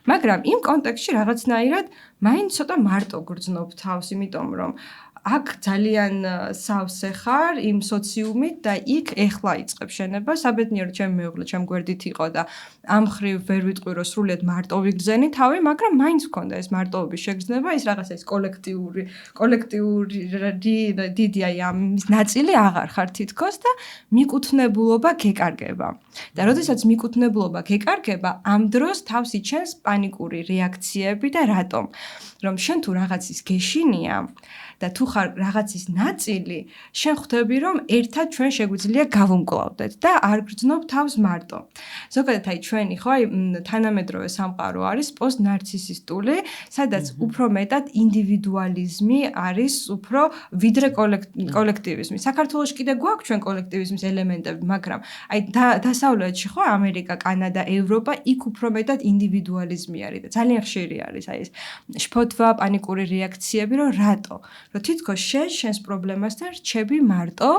მაგრამ იმ კონტექსტში რაღაცნაირად მაინც ცოტა მარტო გრძნობ თავს, იმიტომ რომ აქ ძალიან სავსე ხარ იმ სოციუმით და იქ ეხლა იწყებ შენება. საბედნიეროდ ჩემი მეუღლე ჩემ გვერდით იყო და ამ ხრივ ვერ ვიტყვი რომ სრულიად მარტო ვიგრძენი თავი, მაგრამ მაინც მქონდა ეს მარტოობის შეგრძნება, ის რაღაცა ის კოლექტიური დიდი აი ამის ნაწილი აღარ ხარ თითქოს და მიკუთვნებულობა გეკარგება. და როდესაც მიკუთვნებულობა გეკარგება, ამ დროს თავს იჩენს პანიკური რეაქციები და რატომ? რომ შენ თუ რაღაცის გეშინია და თუ ხარ რაღაცის ნაწილი, შენ ხვდები რომ ერთად ჩვენ შეგვიძლია გავუმკლავდეთ და არ გრძნობ თავს მარტო. ზოგადად აი ჩვენი ხო აი თანამედროვე სამყარო არის პოსტნარცისისტული, სადაც უფრო მეტად ინდივიდუალიზმი არის უფრო ვიდრე კოლექტივიზმი. საქართველოში კიდე გვაქვს ჩვენ კოლექტივიზმის ელემენტები, მაგრამ აი დასავლეთში ხო ამერიკა, კანადა, ევროპა იქ უფრო მეტად ინდივიდუალიზმი არის და ძალიან ხშირი არის აი ეს შფოთვა, პანიკური რეაქციები, რომ რატო? რომ თითქოს შენს პრობლემასთან რჩები მარტო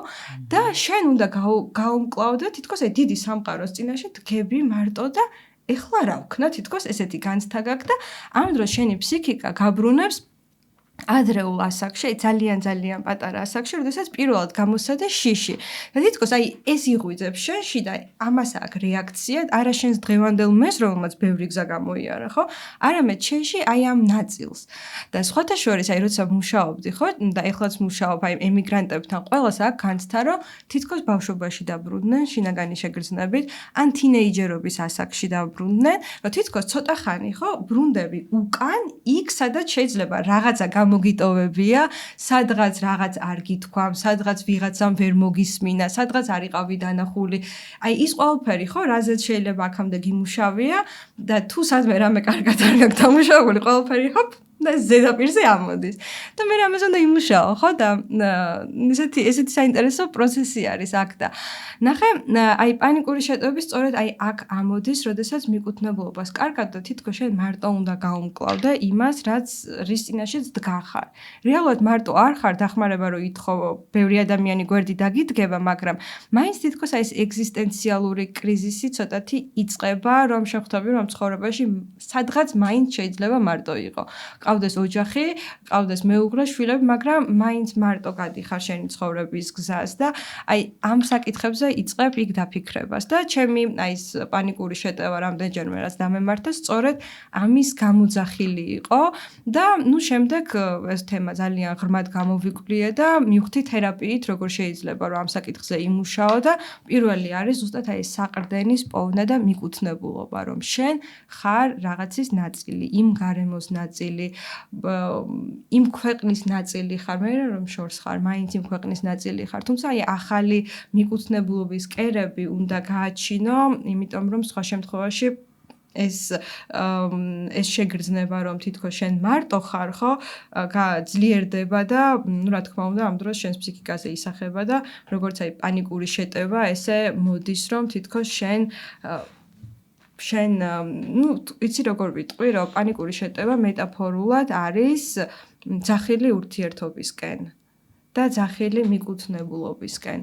და შენ უნდა გაუმკლავდე თითქოს აი დიდი სამყაროს წინაშე დგები მარტო და ეხლა რა ვქნა თითქოს ესეთი განცდა გაქვს და ამ დროს შენი ფსიქიკა გაბრუნებს ადრეულ ასაკში, ძალიან პატარა ასაკში, როდესაც პირველად გამოსცადა შიში. და თითქოს აი ეს იღვიძებს შენში და ამას აქვს რეაქცია, არა შენს დღევანდელ მეს, რომელმაც ბევრი გზა გამოიარა, ხო? არამედ შენში აი ამ ნაწილს. და სხვათა შორის აი როცა მუშაობდი, ხო? და ეხლაც მუშაობ აი ემიგრანტებთან, ყველას აქვს განცდა, რომ თითქოს ბავშვობაში დაბრუნდნენ, შინაგანი შეგრძნებით, ან თინეიჯერობის ასაკში დაბრუნდნენ, რომ თითქოს ცოტა ხანი, ხო, ბრუნდები უკან, იქ სადაც შეიძლება რაღაცა გამოგიტოვებია, სადღაც რაღაც არ გითქვამ, სადღაც ვიღაცამ ვერ მოგისმინა, სადღაც არ იყავი დანახული. აი ის ყველაფერი ხო, რაზეც შეიძლება აქამდე გიმუშავია და თუ სადმე რამე კარგად არ გაქვს დამუშავებული, ყველაფერი ჰოპ და ზედაპირზე ამოდის. და მე ამას უნდა იმუშაო, ხო და ესეთი საინტერესო პროცესი არის აქ და ნახე, აი პანიკური შეტევები სწორედ აი აქ ამოდის, როდესაც მიკუთვნებულობას კარგად და თითქოს შენ მარტო უნდა გაუმკლავდე იმას, რის წინაშეც დგახარ. რეალურად მარტო არ ხარ დახმარება რომ ითხოვ, ბევრი ადამიანი გვერდი დაგიდგება, მაგრამ მაინც თითქოს აი ეს ეგზისტენციალური კრიზისი ცოტათი იწყება, რომ შეხვდები რომ ცხოვრებაში სადღაც მაინც შეიძლება მარტო იყო. ყავდეს ოჯახი, ყავდეს მეუღლე, შვილები, მაგრამ მაინც მარტო გადიხარ შენი ცხოვრების გზას და აი ამ საკითხებზე იწყებ იქ დაფიქრებას და ჩემი აი ეს პანიკური შეტევა რამდენჯერმე რაც დამემართა, სწორედ ამის გამოძახილი იყო და ნუ შემდეგ ეს თემა ძალიან ღრმად გამოვიკვლიე და მივხვდი თერაპიით როგორ შეიძლება რომ ამ საკითხზე იმუშაო და პირველი არის ზუსტად აი ეს საყრდენის პოვნა და მიკუთვნებულობა, რომ შენ ხარ რაღაცის ნაწილი, იმ გარემოს ნაწილი, იმ ქვეყნის ნაწილი ხარ, მე რომ შორს ხარ, მაინც იმ ქვეყნის ნაწილი ხარ. თუმცა აი ახალი მიკუთვნებულობის კერები უნდა გააჩინო, იმიტომ რომ სხვა შემთხვევაში ეს შეგრძნება რომ თითქოს შენ მარტო ხარ, ხო, ძლიერდება და ну რა თქმა უნდა ამ დროს შენს ფსიქიკაზე ისახება და როგორც აი პანიკური შეტევა, ესე მოდის რომ თითქოს შენ ну იცი როგორ ვიტყვი, რომ პანიკური შეტევა მეტაფორულად არის ძახილი ურთიერთობისკენ და ძახილი მიკუთვნებულობისკენ.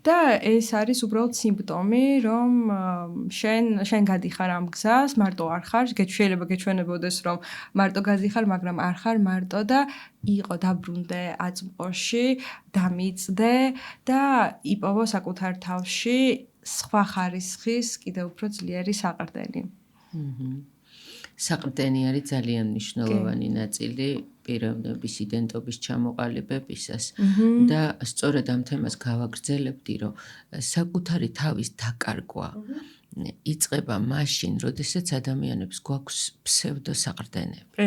და ეს არის უბრალოდ სიმპტომი, რომ შენ გადიხარ ამ გზას, მარტო არ ხარ, შეიძლება გეჩვენებოდეს, რომ მარტო გადიხარ, მაგრამ არ ხარ მარტო და იყო დაბრუნდე აწმყოში, დამიწდე და იპოვო საკუთარ თავში სხვა ხარისხის კიდევ უფრო ძლიერი საყრდენი. საყრდენი არის ძალიან მნიშვნელოვანი ნაწილი პიროვნების იდენტობის ჩამოყალიბებისას და სწორედ ამ თემას გავაგრძელებდი, რომ საკუთარი თავის დაკარგვა იწყება მაშინ, როდესაც ადამიანებს გვაქვს ფსევდოსაყრდენები.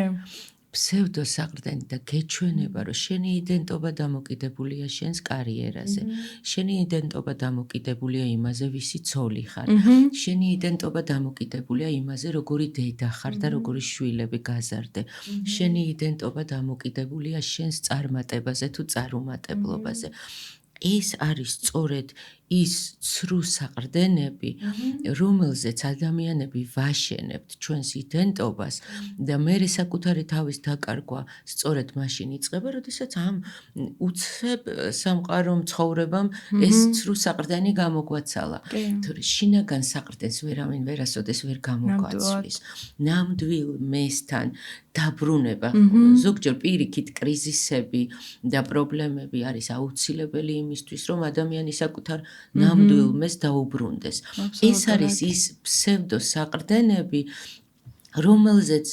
ფსევდოსაყრდენი და გეჩვენება, რომ შენი იდენტობა დამოკიდებულია შენს კარიერაზე, შენი იდენტობა დამოკიდებულია იმაზე, ვისი ცოლი ხარ, შენი იდენტობა დამოკიდებულია იმაზე, როგორი დედა ხარ და როგორი შვილები გაზარდე, შენი იდენტობა დამოკიდებულია შენს წარმატებაზე თუ წარუმატებლობაზე. ეს არის სწორედ ის ცრუ საყრდენები, რომელზეც ადამიანები ვაშენებთ ჩვენს იდენტობას და მერე საკუთარი თავის დაკარგვა სწორედ მაშინ იწყება, როდესაც ამ უცებ სამყარო ცხოვრებამ ეს ცრუ საყრდენი გამოგვაცალა. თორე შინაგან საყრდენს ვერავინ ვერასოდეს ვერ გამოგვაცვლის. ნამდვილ მესთან დაბრუნება, ზოგჯერ პირიქით კრიზისები და პრობლემები არის აუცილებელი იმისთვის, რომ ადამიანი საკუთარ ნამდვილ მეს დაუბრუნდეს. ეს არის ის ფსევდოსაყრდენები, რომელზეც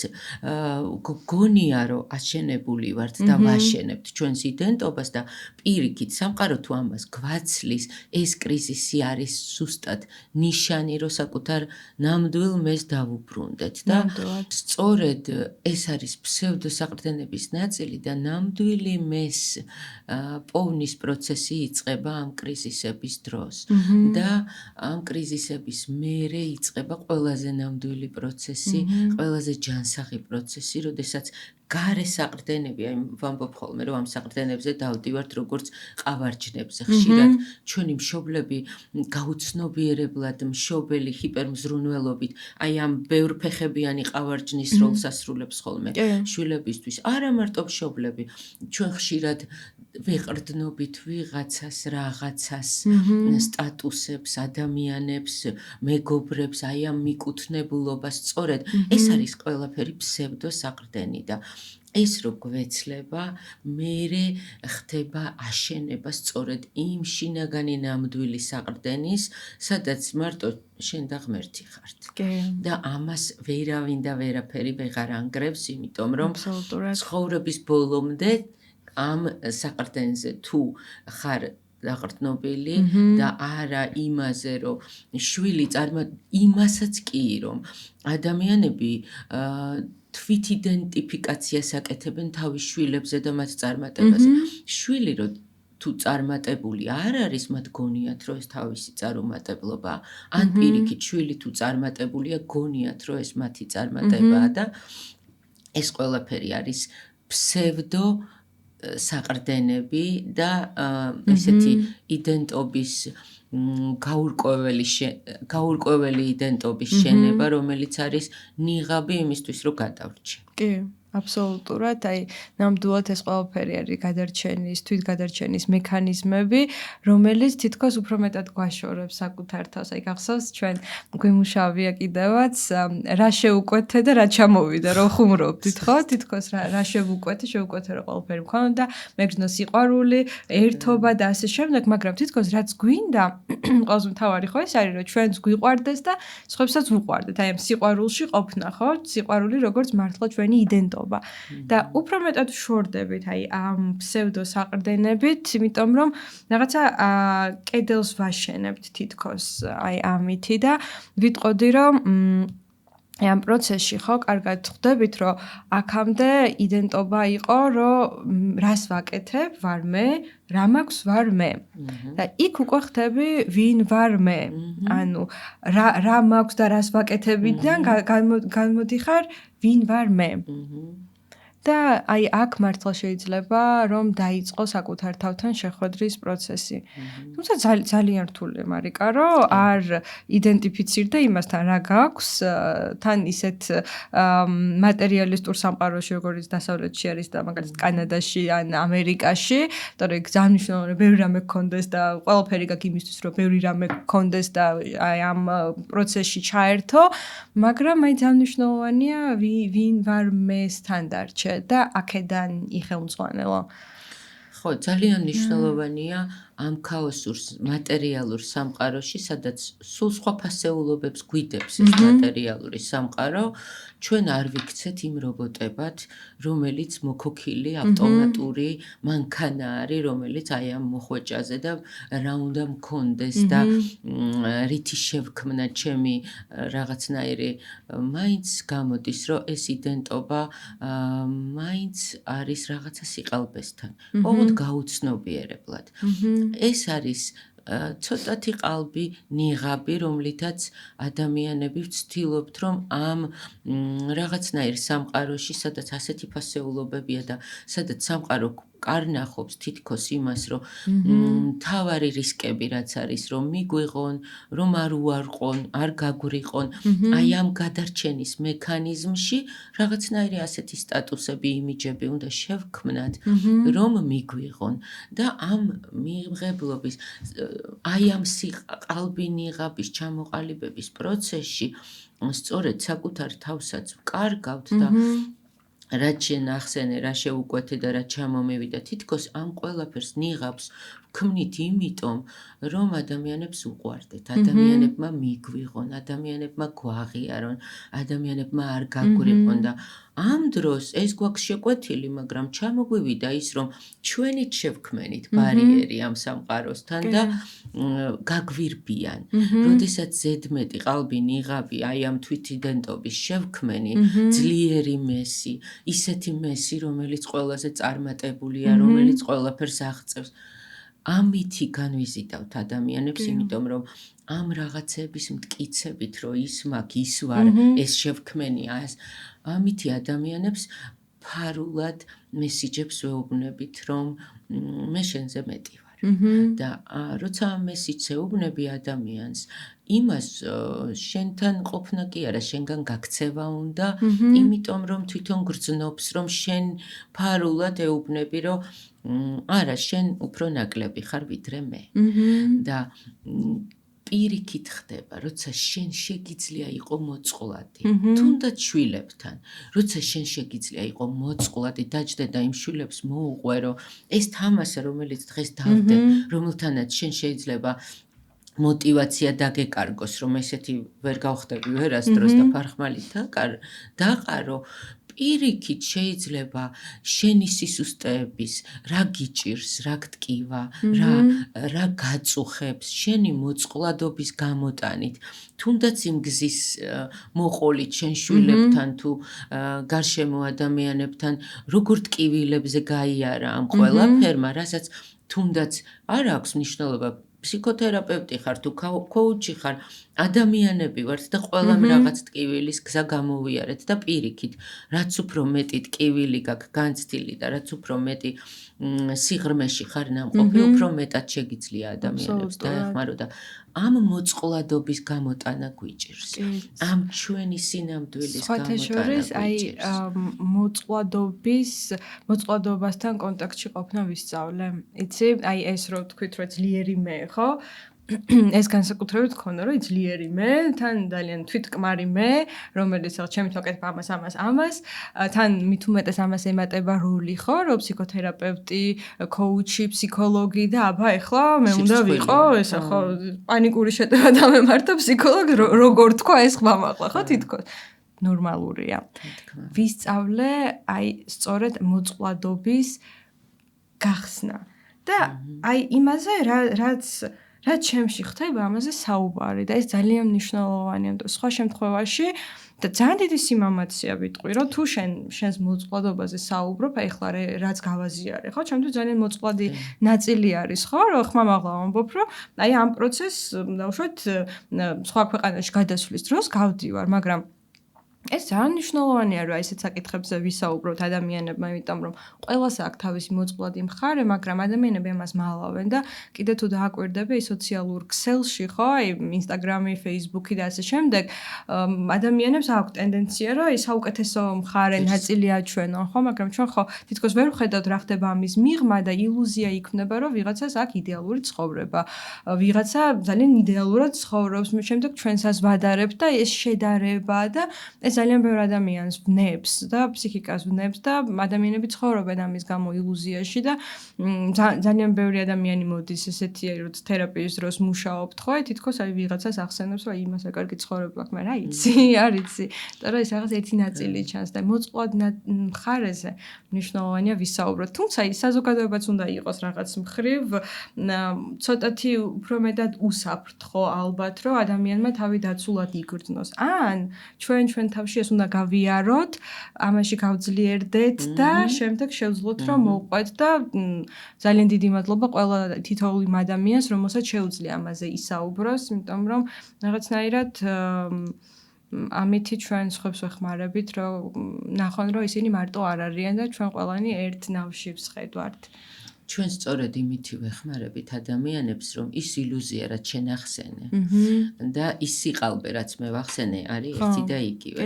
გონია რომ აშენებული ვართ და ვაშენებთ ჩვენს იდენტობას და პირიქით სამყარო თუ ამას გვაცლის, ეს კრიზისი არის ზუსტად ნიშანი, რომ საკუთარ ნამდვილ მეს დავუბრუნდეთ და სწორედ ეს არის ფსევდოსაყრდენების ნაწილი და ნამდვილი მეს პოვნის პროცესი იწყება ამ კრიზისების დროს და ამ კრიზისების მერე იწყება ყველაზე ნამდვილი პროცესი, ყველაზე ჯანსაღი პროცესი, როდესაც გარე საყრდენები, აი ვამბობ ხოლმე, რომ ამ საყრდენებზე დავდივართ როგორც ყავარჯნებზე. ხშირად ჩვენი მშობლები გაუცნობიერებლად მშობელი ჰიპერმზრუნველობით, აი ამ ბევრფეხებიანი ყავარჯნის როლს ასრულებს ხოლმე შვილებისთვის. არა მარტო მშობლები, ჩვენ ხშირად ვეყრდნობით ვიღაცას, რაღაცას, სტატუსებს, ადამიანებს, მეგობრებს, აი ამ მიკუთვნებულობას, სწორედ ეს არის ყველაფერი ფსევდოსაყრდენი და ეს რო გვეცლება, მერე ხდება აშენება სწორედ იმ შინაგანი ნამდვილი საყრდენის, სადაც მარტო შენ და ღმერთი ხართ. და ამას ვერავინ და ვერაფერი ვეღარ ანგრევს, იმიტომ რომ ცხოვრების ბოლომდე ამ საყრდენზე თუ ხარ დაყრდნობილი და არა იმაზე, რომ შვილი იმასაც კი, რომ ადამიანები თვით იდენტიფიკაციას აკეთებენ თავის შვილებზე და მათ წარმატებაზე. შვილი რო თუ წარმატებული არ არის, მათ გონიათ, რომ ეს თავისი წარუმატებლობა, ან პირიქით შვილი თუ წარმატებულია, გონიათ, რომ ეს მათი წარმატებაა და ეს ყველაფერი არის ფსევდო საყრდენები და ესეთი იდენტობის გაურკვეველი იდენტობის შენება, რომელიც არის ნიღაბი იმისთვის, რომ გადავრჩე. კი, აბსოლუტურად, აი, ნამდვილად ეს ყველაფერი არის გადარჩენის, თვითგადარჩენის მექანიზმები, რომელიც თითქოს უფრო მეტად გვაშორებს საკუთარ თავს. აი, გახსოვს ჩვენ გვიმუშავია კიდევაც, რა შეუკვეთე და რა ჩამოვიდა, რო ხუმრობდით, ხო? თითქოს რა შევუკვეთე, რომ ყველაფერი მქონდა, მეგრძნო სიყვარული, ერთობა და ასე შემდეგ, მაგრამ თითქოს რაც გვინდა, ყველაზე მთავარი ხო ეს არის, რომ ჩვენც გვიყვარდეს და სხვებსაც უყვარდეთ. აი, ამ სიყვარულში ყოფნა, ხო? სიყვარული როგორც მართლა ჩვენი იდენტობა. და უფრო მეტად შორდებით აი ამ ფსევდო საყრდენებით, იმიტომ რომ რაღაცა კედელს ვაშენებთ თითქოს აი ამითი და ვიტყოდი რომ აი ამ პროცესში ხო კარგად ხვდებით რომ აქამდე იდენტობა იყო რომ რას ვაკეთებ ვარ მე რა მაქვს ვარ მე და იქ უკვე ხდები ვინ ვარ მე ანუ რა მაქვს და რას ვაკეთებიდან განმოდიხარ ვინ ვარ მე და აი აქ მართლა შეიძლება რომ დაიწყო საკუთარ თავთან შეხვედრის პროცესი. თუმცა ძალიან რთულია მარიკა, რომ არ იდენტიფიცირდე იმასთან რა გაქვს, თან ისეთ მატერიალისტურ სამყაროში, როგორც დასავლეთში არის და მაგალითად კანადაში ან ამერიკაში, იმიტომ რომ ძალიან მნიშვნელოვანია ბევრი რამე გქონდეს და ყველაფერი გაქვს იმისთვის, რომ ბევრი რამე გქონდეს და აი ამ პროცესში ჩაერთო, მაგრამ აი ძალიან მნიშვნელოვანია ვინ ვარ მესთან დარჩე და აქედან იხელმძღვანელო. ხო, ძალიან მნიშვნელოვანია ამ ქაოსურ მატერიალურ სამყაროში, სადაც სულ სხვა ფასეულობებს გვიდებს ეს მატერიალური სამყარო, ჩვენ არ ვიქცეთ იმ რობოტებად, რომელიც მოქოქილი, ავტომატური მანქანა არის, რომელიც აი ამ მოხვეჭაზე და რა უნდა მქონდეს და რითი შევქმნა ჩემი რაღაცნაირი მაინც გამოდის, რომ ეს იდენტობა მაინც არის რაღაცა სიყალბესთან. ოღონდ გაუცნობიერებლად. ეს არის ცოტათი ყალბი ნიღაბი, რომლითაც ადამიანები ვცდილობთ, რომ ამ რაღაცნაირ სამყაროში, სადაც ასეთი ფასეულობებია და სადაც სამყარო კარნახობს თითქოს იმას, რომ მთავარი რისკები რაც არის, რომ მიგვიღონ, რომ არ უარყონ, არ გაგვრიყონ, აი ამ გადარჩენის მექანიზმში რაღაცნაირი ასეთი სტატუსები, იმიჯები უნდა შევქმნათ, რომ მიგვიღონ და ამ მიღებლობის აი ამ ყალბი ნიღაბის ჩამოყალიბების პროცესში სწორედ საკუთარ თავსაც ვკარგავთ და რაც შენახსენე, რა შეუკვეთე და რა ჩამომივიდა, თითქოს ამ ყველაფერს ნიღაბს ვქმნით იმიტომ, რომ ადამიანებს უყვარდეთ, ადამიანებმა მიგვიღონ, ადამიანებმა გვაღიარონ, ადამიანებმა არ გაგვრიყონ და ამ დროს ეს გვაქვს შეკვეთილი, მაგრამ ჩამოგვივიდა ის, რომ ჩვენით შევქმენით ბარიერი ამ სამყაროსთან და გაგვირბიან. როდესაც ზედმეტი ყალბი ნიღაბი აი ამ თვითიდენტობის შევქმენი, ძლიერი მესი, ისეთი მესი, რომელიც ყველაზე წარმატებულია, რომელიც ყველაფერს აღწევს. ამითი განვიზიდავთ ადამიანებს, იმიტომ რომ ამ რაღაცების მტკიცებით, რომ ის მაქვს, ის ვარ, ეს შევქმენია, ამითი ადამიანებს ფარულად მესიჯებს ვეუბნებით, რომ მე შენზე მეტი ვარ. და როცა ამ მესიჯს ეუბნები ადამიანს, იმას შენთან ყოფნა კი არა, შენგან გაქცევა უნდა, იმიტომ რომ თვითონ გრძნობს, რომ შენ ფარულად ეუბნები, რომ არა, შენ უფრო ნაკლები ხარ ვიდრე მე. და პირიქით ხდება, როცა შენ შეგიძლია იყო მოწყვლადი, თუნდაც შვილებთან, როცა შენ შეგიძლია იყო მოწყვლადი, დაჯდე და იმ შვილებს მოუყვერო, ეს თამასა, რომელიც დღეს დავდე, რომელთანაც შენ შეიძლება мотивация დაგეკარგოს, რომ ესეთი ვერ გავხდები ვერასდროს და ფარხმალით დაყარო, პირიქით შეიძლება შენი სისუსტეების რა გიჭირს, რა გტკივა, რა გაწუხებს შენი მოწყვლადობის გამოტანით. თუნდაც იმ გზის მოყოლით შენ შვილებთან თუ გარშემო ადამიანებთან როგორ ტკივილებზე გაიარა ამ ყველაფერმა, რასაც თუნდაც არ აქვს მნიშვნელობა ფსიქოთერაპევტი ხარ თუ კოუჩი ხარ, ადამიანები ვართ და ყველამ რაღაც ტკივილის გზა გამოვიარეთ და პირიქით, რაც უფრო მეტი ტკივილი გაქვს განცდილი და რაც უფრო მეტი სიღრმეში ხარ ნამყოფი, უფრო მეტად შეგიძლია ადამიანებს დაეხმარო და ამ მოწყვლადობის გამოტანა გვიჭირს. ამ ჩვენი სინამდვილის გამოტანა გვიჭირს. მოწყვლადობასთან კონტაქტში ყოფნა ვისწავლე. იცი, აი ეს რო თქვით, რომ ძლიერი მე, ხო? ეს განსაკუთრებით გქონდა, რომ ძლიერი მე, თან ძალიან თვითკმარი მე, რომელიც ჩემით მოკეთებ ამას, თან მით უმეტეს ამას ემატება როლი, ხო, რომ ფსიქოთერაპევტი, კოუჩი, ფსიქოლოგი და აბა ეხლა მე უნდა ვიყო, ესა ხო, პანიკური შეტევა დამემართა ფსიქოლოგი, როგორ თქვა ეს ხმამაღლა, ხო, თითქოს. ნორმალურია. ვისწავლე, აი, სწორედ მოწყვლადობის გახსნა. და აი იმაზე რაც ჩემში ხდება, ამაზე საუბარი და ეს ძალიან მნიშვნელოვანია, იმიტომ სხვა შემთხვევაში და ძალიან დიდი სიმამაცია ვიტყვი, რომ თუ შენს მოწყვლადობაზე საუბრობ, აი ხლა რაც გავაზიარე, ხო? ჩემთვის ძალიან მოწყვლადი ნაწილი არის, ხო? რომ ხმამაღლა ვამბობ, რომ აი ამ პროცესს დავუშვათ სხვა ქვეყანაში გადასვლის დროს გავდივარ, მაგრამ ეს ძალიან მნიშვნელოვანია, რომ ესეც საკითხებზე ვისაუბროთ ადამიანებმა, იმიტომ რომ ყველას აქვს თავისი მოწყვლადი მხარე, მაგრამ ადამიანები ამას მალავენ და კიდე თუ დააკვირდები სოციალურ ქსელში, ხო, აი Instagram-ი, Facebook-ი და ასე შემდეგ, ადამიანებს აქვს ტენდენცია, რომ ის საუკეთესო მხარე ნაწილი აჩვენონ, ხო, მაგრამ ჩვენ ხო თითქოს ვერ ვხედავთ რა ხდება ამის მიღმა და ილუზია იქმნება, რომ ვიღაცას აქვს იდეალური ცხოვრება. ვიღაცა ძალიან იდეალურად ცხოვრობს, მე შემდეგ ჩვენსაც ვადარებთ და ეს შედარება და ეს ძალიან ბევრ ადამიანს ვნებს და ფსიქიკას ვნებს და ადამიანები ცხოვრობენ ამის გამო ილუზიაში და ძალიან ბევრი ადამიანი მოდის ესეთი რომ თერაპიის დროს მუშაობთ ხო თითქოს აი ვიღაცას ახსენებს რომ იმას რა კარგი ცხოვრება აქვს მაგრამ აიცი არ იცი და რომ ეს რაღაც ერთი ნაწილი ჩანს და მოწყვლად მხარეზე მნიშვნელოვანია ვისაუბროთ თუმცა ის საზოგადოებაც უნდა იყოს რაღაც მხრივ ცოტათი უფრო მეტად უსაფრთ ხო ალბათ რომ ადამიანმა თავი დაცულად იგრძნოს ან ჩვენ თავში ეს უნდა გავიაროთ, ამაში გავძლიერდეთ და შემდეგ შევძლოთ რომ მოვყვეთ და ძალიან დიდი მადლობა ყველა თითოეულ იმ ადამიანს, რომელსაც შეუძლია ამაზე ისაუბროს, იმიტომ რომ რაღაცნაირად ამითი ჩვენ სხვებს ვეხმარებით, რომ ნახონ რომ ისინი მარტო არ არიან და ჩვენ ყველანი ერთ ნავში ვსხედვართ. ჩვენ სწორედ იმით ვეხმარებით ადამიანებს, რომ ის ილუზია, რაც შენ ახსენე და ის სიყალბე, რაც მე ვახსენე, არის ერთი და იგივე.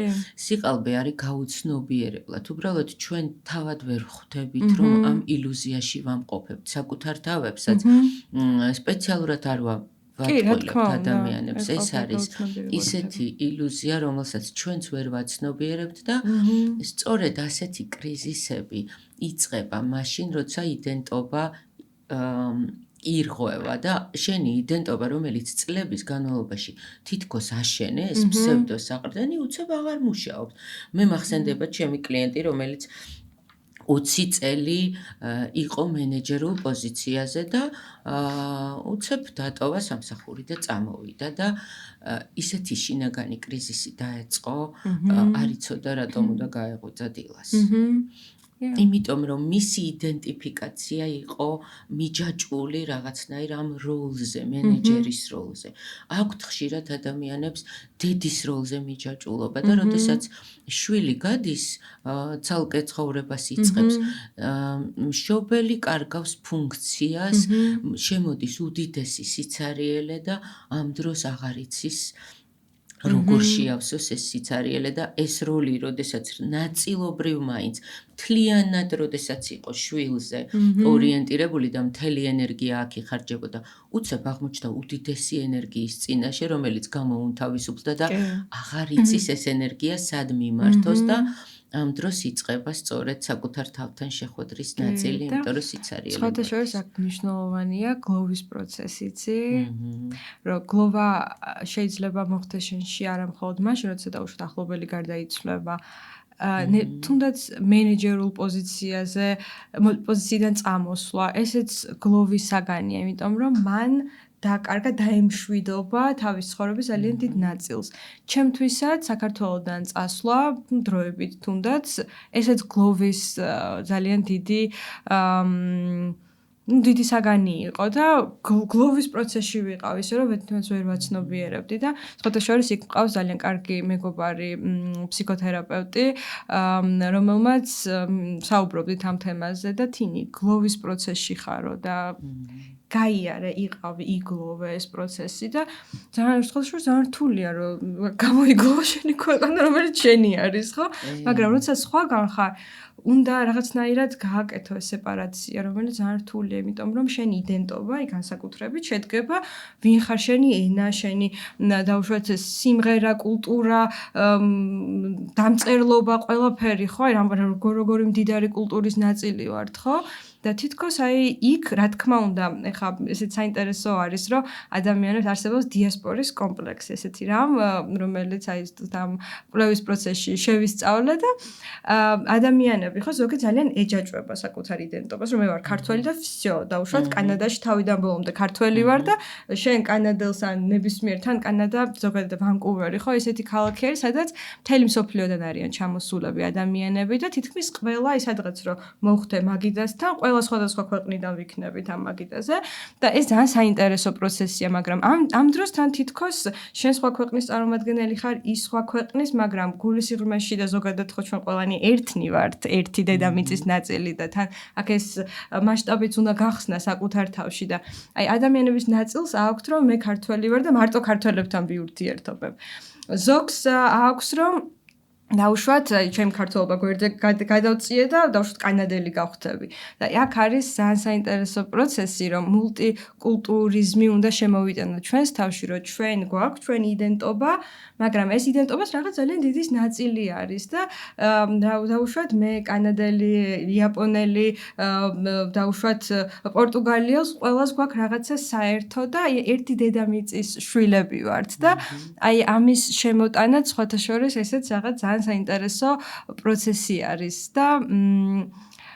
სიყალბე არის გაუცნობიერებლად. უბრალოდ ჩვენ თავად ვერ ხვდებით, რომ ამ ილუზიაში ვამყოფებთ საკუთარ თავებსაც. სპეციალურად არ ვატყუილებთ ადამიანებს. ეს არის ისეთი ილუზია, რომელსაც ჩვენც ვერ ვაცნობიერებთ და სწორედ ასეთი კრიზისები იწყება მაშინ, როცა იდენტობა ირღვევა და შენი იდენტობა, რომელიც წლების განმავლობაში თითქოს აშენე, ეს ფსევდოსაყრდენი უცებ აღარ მუშაობს. მე მახსენდება ჩემი კლიენტი, რომელიც 20 წელი იყო მენეჯერულ პოზიციაზე და უცებ დატოვა სამსახური და წამოვიდა და ისეთი შინაგანი კრიზისი დაეწყო, არ იცოდა რატომ უნდა გაეღვიძა დილას. იმიტომ რომ მისი იდენტიფიკაცია იყო მიჯაჭვული რაღაცნაირ ამ როლზე, მენეჯერის როლზე. აქვთ ხშირად ადამიანებს დედის როლზე მიჯაჭვულობა და როდესაც შვილი გადის, ცალკე ცხოვრებას იწყებს, მშობელი კარგავს ფუნქციას, შემოდის უდიდესი სიცარიელე და ამ დროს აღარ იცის როგორ შეავსოს ეს სიცარიელე და ეს როლი, როდესაც ნაწილობრივ მაინც მთლიანად, როდესაც იყო შვილზე ორიენტირებული და მთელი ენერგია აქ იხარჯებოდა, უცებ აღმოჩნდა უდიდესი ენერგიის წინაშე, რომელიც გამოუნთავისუფლდა და აღარ იცის ეს ენერგია სად მიმართოს და ამ დროს იწყება სწორედ საკუთარ თავთან შეხვედრის ნაწილი, იმიტომ რომ სიცარიელე. სხვათა შორის აქ მნიშვნელოვანია გლოვის პროცესიც, რომ გლოვა შეიძლება მოხდეს შენში არა მხოლოდ მაშინ, როცა დაუშვათ ახლობელი გარდაიცვლება, თუნდაც მენეჯერულ პოზიციიდან წამოსვლა, ესეც გლოვის საგანია, იმიტომ რომ მან დაკარგა დაემშვიდობა თავის ცხოვრების ძალიან დიდ ნაწილს. ჩემთვისაც საქართველოდან წასვლა დროებით თუნდაც ესეც გლოვის ძალიან დიდი საგანი იყო და გლოვის პროცესში ვიყავ, ისე რომ ვეთმოც ვერ ვაცნობიერებდი და სხვათა შორის იქ მყავს ძალიან კარგი მეგობარი ფსიქოთერაპევტი, რომელმაც საუბრობდით ამ თემაზე და თინი გლოვის პროცესში ხარო და გაიარე, იყავი, იგლოვე ეს პროცესი და ძალიან ძალიან რთულია რომ გამოიგლო შენი ქვეყანა, რომელიც შენი არის, ხო? მაგრამ როცა სხვაგან ხარ, უნდა რაღაცნაირად გააკეთო ეს სეპარაცია, რომელიც ძალიან რთულია, იმიტომ რომ შენი იდენტობა, განსაკუთრებით შედგება ვინ ხარ შენი ენა, შენი დაუშვათ სიმღერა, კულტურა, დამწერლობა, ყველაფერი, ხო? როგორი მდიდარი კულტურის ნაწილი ვართ, ხო? და თითქოს იქ, რა თქმა უნდა, ეხლა ესეც საინტერესო არის, რომ ადამიანებს არსებობს დიასპორის კომპლექსი, ესეთი რამ, რომელიც ამ კვლევის პროცესში შევისწავლე და ადამიანები, ხო, ზოგადად ძალიან ეჯაჭვება საკუთარ იდენტობას, რომ მე ვარ ქართველი და всё, დაუშვათ კანადაში თავიდან ბოლომდე ქართველი ვარ და შენ კანადელს ან ნებისმიერ თან კანადა, ზოგადად ვანკუვერი, ხო, ესეთი ქალაქი არის, სადაც მთელი მსოფლიოდან არიან ჩამოსულები ადამიანები და თითქმის ყველა ისადღაც რომ მოხვდე მაგიდასთან ყველა სხვადასხვა ქვეყნიდან ვიქნებით ამ მაგიდაზე და ეს ძალიან საინტერესო პროცესია, მაგრამ ამ დროს თან თითქოს შენ სხვა ქვეყნის წარმომადგენელი ხარ, ის სხვა ქვეყნის, მაგრამ გულისიღრმეში და ზოგადად ხო ჩვენ ყველანი ერთნი ვართ, ერთი დედამიწის ნაწილი და თან აქ ეს მასშტაბიც უნდა გახსნა საკუთარ თავში და ადამიანების ნაწილს აქვთ, რომ მე ქართველი ვარ და მარტო ქართველებთან ვიურთიერთობებ. ზოგს აქვს, რომ დაუშვათ, ჩემი ქართველობა გვერდზე გადავწიე და დაუშვათ კანადელი გავხდები. და აქ არის ძალიან საინტერესო პროცესი, რომ მულტიკულტურიზმი უნდა შემოვიტანოთ ჩვენს თავში, რომ ჩვენ გვაქვს ჩვენი იდენტობა, მაგრამ ეს იდენტობას რაღაც ძალიან დიდი ნაწილი არის და დაუშვათ მე კანადელი, იაპონელი, დაუშვათ პორტუგალიელს ყველას გვაქვს რაღაცა საერთო და ერთი დედამიწის შვილები ვართ და ამის შემოტანაც სხვათა შორის ესეც რაღაც ძალიან საინტერესო პროცესი არის და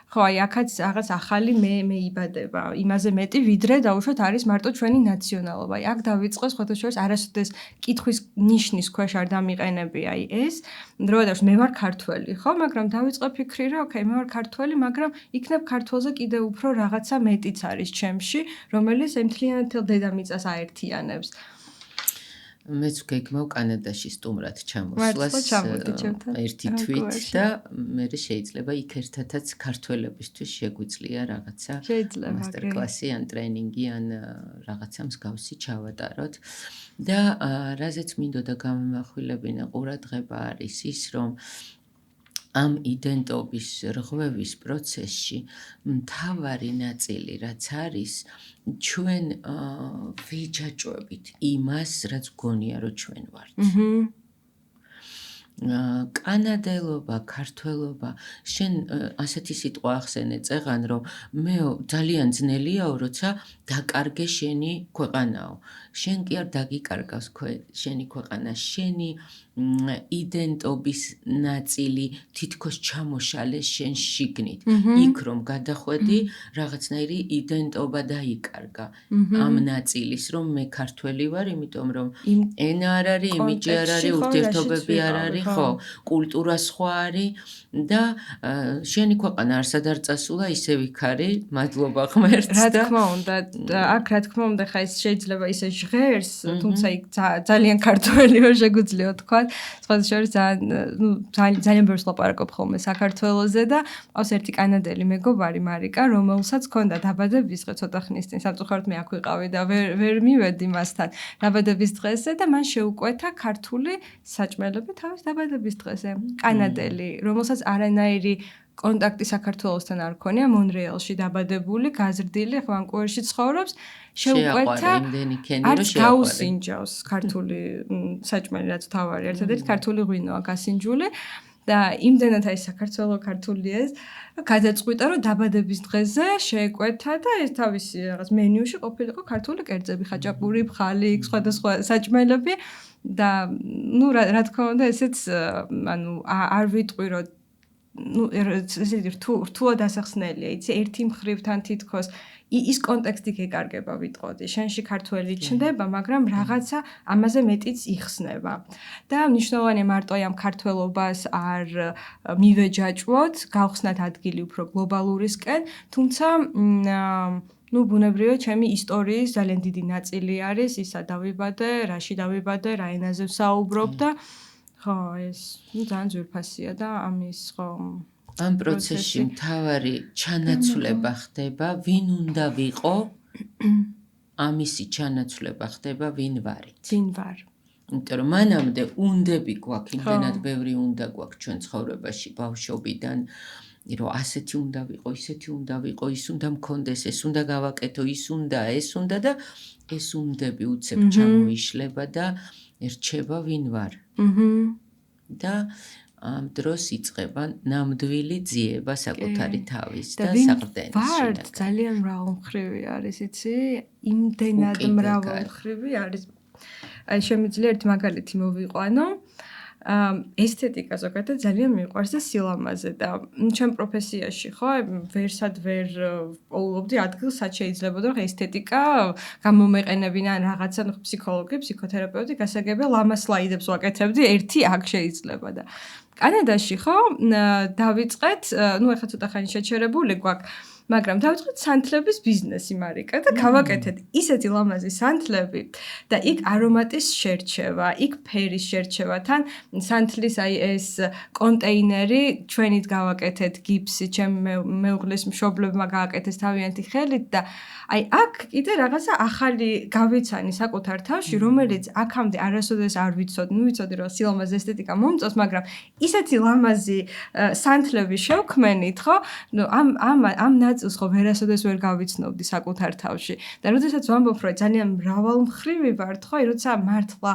ხო, აქაც რაღაც ახალი მე იბადება, იმაზე მეტი ვიდრე დაუშვათ არის მარტო ჩვენი ნაციონალობა. აქ დავიწყო სხვათა შორის არასოდეს კითხვის ნიშნის ქვეშ არ დამიყენები ეს, რომ დავუშვათ მე ვარ ქართველი, ხო, მაგრამ დავიწყო ფიქრი, რომ ოკეი, მე ვარ ქართველი, მაგრამ იქნებ ქართველზე კიდევ უფრო რაღაცა მეტიც არის ჩემში, რომელიც მთლიანად დედამიწას აერთიანებს. მეც ვგეგმავ კანადაში სტუმრად ჩამოსვლას ერთი თვით და მე შეიძლება იქ ერთადაც ქართველებისთვის შეგვიძლია რაღაცა მასტერკლასი ან ტრენინგი ან რაღაცა მსგავსი ჩავატაროთ და რაზეც მინდოდა გამომახვილებინა ყურადღება არის ის, რომ ამ იდენტობის რღვევის პროცესში მთავარი ნაწილი რაც არის ჩვენ ვიჯაჭვებით იმას, რაც გონია რომ ჩვენ ვართ. კანადელობა, ქართველობა, შენ ასეთი სიტყვა ახსენე წეღან, რომ მე ძალიან ძნელიაო, როცა დაკარგე შენი ქვეყანაო. შენ კი არ დაგიკარგავს შენი ქვეყანა, შენი იდენტობის ნაწილი თითქოს ჩამოშალე შენ შიგნით. იქ რომ გადახვედი, რაღაცნაირი იდენტობა დაიკარგა ამ ნაწილის, რომ მე ქართველი ვარ, იმიტომ რომ ენა არ არის, იმიჯი არ არის, ურთიერთობები არ არის, ხო, კულტურა სხვა არის და შენი ქვეყანა არსად არ წასულა, ისევ იქ არის, მადლობა ღმერთს და რა თქმა უნდა, აქ რა თქმა უნდა, ხა ეს შეიძლება ისე ჟღერს, თუმცა იქ ძალიან ქართველიო შეგვიძლია თქვა. სხვათა შორის ძალიან ბევრს ლაპარაკობ ხოლმე საქართველოზე და ყავს ერთი კანადელი მეგობარი მარიკა, რომელსაც ჰქონდა დაბადების დღე ცოტა ხნის წინ, სამწუხაროდ მე აქ ვიყავი და ვერ მივედი მასთან დაბადების დღეზე და მან შეუკვეთა ქართული საჭმელები თავის დაბადების დღეზე. კანადელი, რომელსაც არანაირი კონტაქტი საქართველოსთან არ ქონია, მონრეალში დაბადებული, გაზრდილი, ვანკუვერში ცხოვრობს, შეუკვეთა არც გაუსინჯავს ქართული საჭმელი, რაც თავარი, ერთადერთი ქართული ღვინოა გასინჯული და იმდენად აი საქართველოს ქართული ეს გადაწყვიტა, რომ დაბადების დღეზე შეეკვეთა და ეს თავისი რაღაც მენიუში ყოფილიყო ქართული კერძები, ხაჭაპური, ფხალი, სხვადასხვა საჭმელები და ნუ რა თქმა უნდა ესეც ანუ არ ვიტყვი რომ ну, ესე რთულად ასახსნელია, იცი, ერთი მხრივთან თითქოს ის კონტექსტი გეკარგება ვიტყოდი. შენში ქართველი ჩნდება, მაგრამ რაღაცა ამაზე მეტიც იხსნება. და მნიშვნელოვანია მარტო ამ ქართველობას არ მივეჯაჭვოთ, გავხსნათ ადგილი უფრო გლობალურისკენ, თუმცა ну, ბუნებრივია, ჩემი ისტორიის ძალიან დიდი ნაწილი არის, ისა დავიბადე, რაში დავიბადე, რა ენაზე ვსაუბრობ და ხო, ეს ძალიან ძვირფასია და ამის ხო ამ პროცესში მთავარი ჩანაცვლება ხდება, ვინ უნდა ვიყო, ამისი ჩანაცვლება ხდება, ვინ ვარით. ვინ ვარ. იმიტომ რომ მანამდე უნდები გვაქვს, იმდენად ბევრი უნდა გვაქვს ჩვენ ცხოვრებაში ბავშვობიდან, რომ ასეთი უნდა ვიყო, ისეთი უნდა ვიყო, ის უნდა მქონდეს, ეს უნდა გავაკეთო, ის უნდა და ეს უნდები უცებ ჩამოიშლება და ერჩება ვინ ვარ. და ამ დროს იწყება ნამდვილი ძიება საკუთარი თავის და საყრდენის ვარ ძალიან მრავალმხრივი არის, იცი? იმდენად მრავალმხრივი არის. აი შემიძლია ერთი მაგალითი მოვიყვანო. ესთეტიკა ზოგადად ძალიან მიყვარს და სილამაზე და ჩემ პროფესიაში ხო ვერსად ვერ პოულობდი ადგილს სად შეიძლება რომ ესთეტიკა გამომეყენებინა რაღაცა ფსიქოლოგი, ფსიქოთერაპევტი გასაგებია ლამა სლაიდებს ვაკეთებდი ერთი აქ შეიძლება და კანადაში ხო დავიწყეთ, ну ეხლა ცოტა ხანი შეჩერებული გვაქვს მაგრამ დავიწყეთ სანთლების ბიზნესი მარიკა და გავაკეთეთ ისეთი ლამაზი სანთლები და იქ არომატის შერჩევა, იქ ფერის შერჩევა, თან სანთლის აი ეს კონტეინერი ჩვენით გავაკეთეთ გიფსი, ჩემ მეუღლის მშობლებმა გააკეთეს თავიანთი ხელით და აი აქ კიდე რაღაცა ახალი გავიცანი საკუთარ თავში, რომელიც აქამდე არასოდეს არ ვიცოდი, ну ვიცოდი რომ სილამაზე ესთეტიკა მომწონს, მაგრამ ისეთი ლამაზი სანთლები შევქმენით, ხო? ну ამ ნაწილს ხო ვერასოდეს ვერ გავიცნობდი საკუთარ თავში. და როდესაც ვამბობ, რომ ძალიან მრავალმხრივი ვართ, ხო, როცა მართლა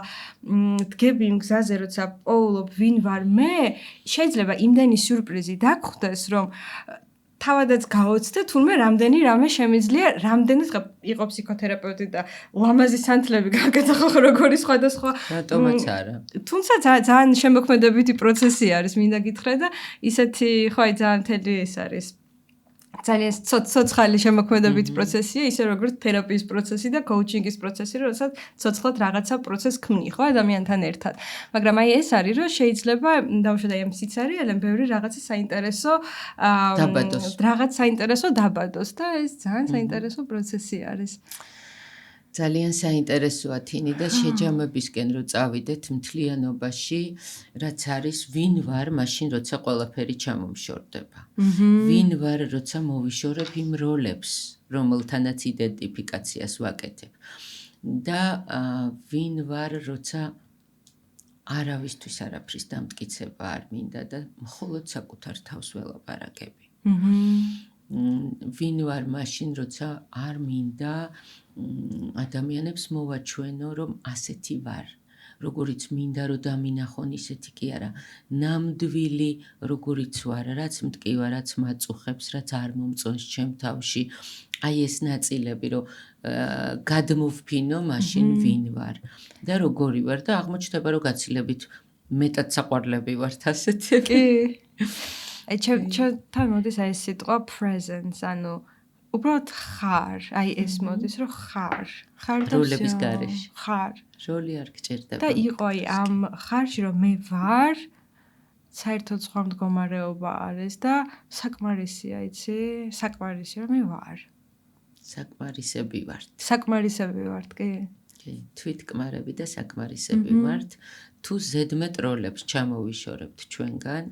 დგები იმ გზაზე, როცა პოულობ ვინ ვარ მე, შეიძლება იმდენი სიურპრიზი დაგხვდეს, რომ თავადაც გაოცდე, თურმე რამდენი რამე შემიძლია, რამდენიც იყო ფსიქოთერაპევტი და ლამაზი სანთლები გაკეთა ხო როგორი სხვადასხვა. რატომაც არა. თუმცა ძალიან შემოქმედებითი პროცესი არის, მინდა გითხრა და ისეთი ხო აი ძალიან თელი ეს არის. ძალიან ცოცხალი შემოქმედებითი პროცესია, ისე როგორც თერაპიის პროცესი და კოუჩინგის პროცესი, როდესაც ცოცხლად რაღაცა პროცესს ქმნი, ხო, ადამიანთან ერთად. მაგრამ აი ეს არის, რომ შეიძლება დავუშვათ აი ამ სიცარიელემ ბევრი რაღაცა საინტერესო რაღაც საინტერესო დაბადოს და ეს ძალიან საინტერესო პროცესი არის. ძალიან საინტერესოა თინი და შეჯამებისკენ რო წავიდეთ მთლიანობაში, რაც არის ვინ ვარ მაშინ როცა ყველაფერი ჩამომშორდება. ვინ ვარ როცა მოვიშორებ იმ როლებს, რომელთანაც იდენტიფიკაციას ვაკეთებ. და ვინ ვარ როცა არავისთვის არაფრის დამტკიცება არ მინდა და მხოლოდ საკუთარ თავს ველაპარაკები. ვინ ვარ მაშინ როცა არ მინდა ადამიანებს მოვაჩვენო რომ ასეთი ვარ, როგორიც მინდა რომ დამინახონ ისეთი კი არა, ნამდვილი როგორიც ვარ, რაც მტკივა, რაც მაწუხებს, რაც არ მომწონს ჩემ თავში, აი ეს ნაწილები რომ გადმოვფინო მაშინ ვინ ვარ და როგორი ვარ და აღმოჩნდება რომ გაცილებით მეტად საყვარლები ვართ ასეთი. კი. აი თან მოდის აი ეს სიტყვა presence, ანუ უბრალოდ ხარ, აი ეს მოდის რომ ხარ და როლების გარეშე. ხარ. როლი არ გჭირდება. და იყო აი ამ ხარში რომ მე ვარ, საერთოდ სხვა მდგომარეობა არის და საკმარისია, იცი? საკმარისია რომ მე ვარ. საკმარისები ვართ. საკმარისები ვართ, კი? კი, თვითკმარები და საკმარისები ვართ. თუ ზედმეტ როლებს ჩამოვიშორებთ ჩვენგან,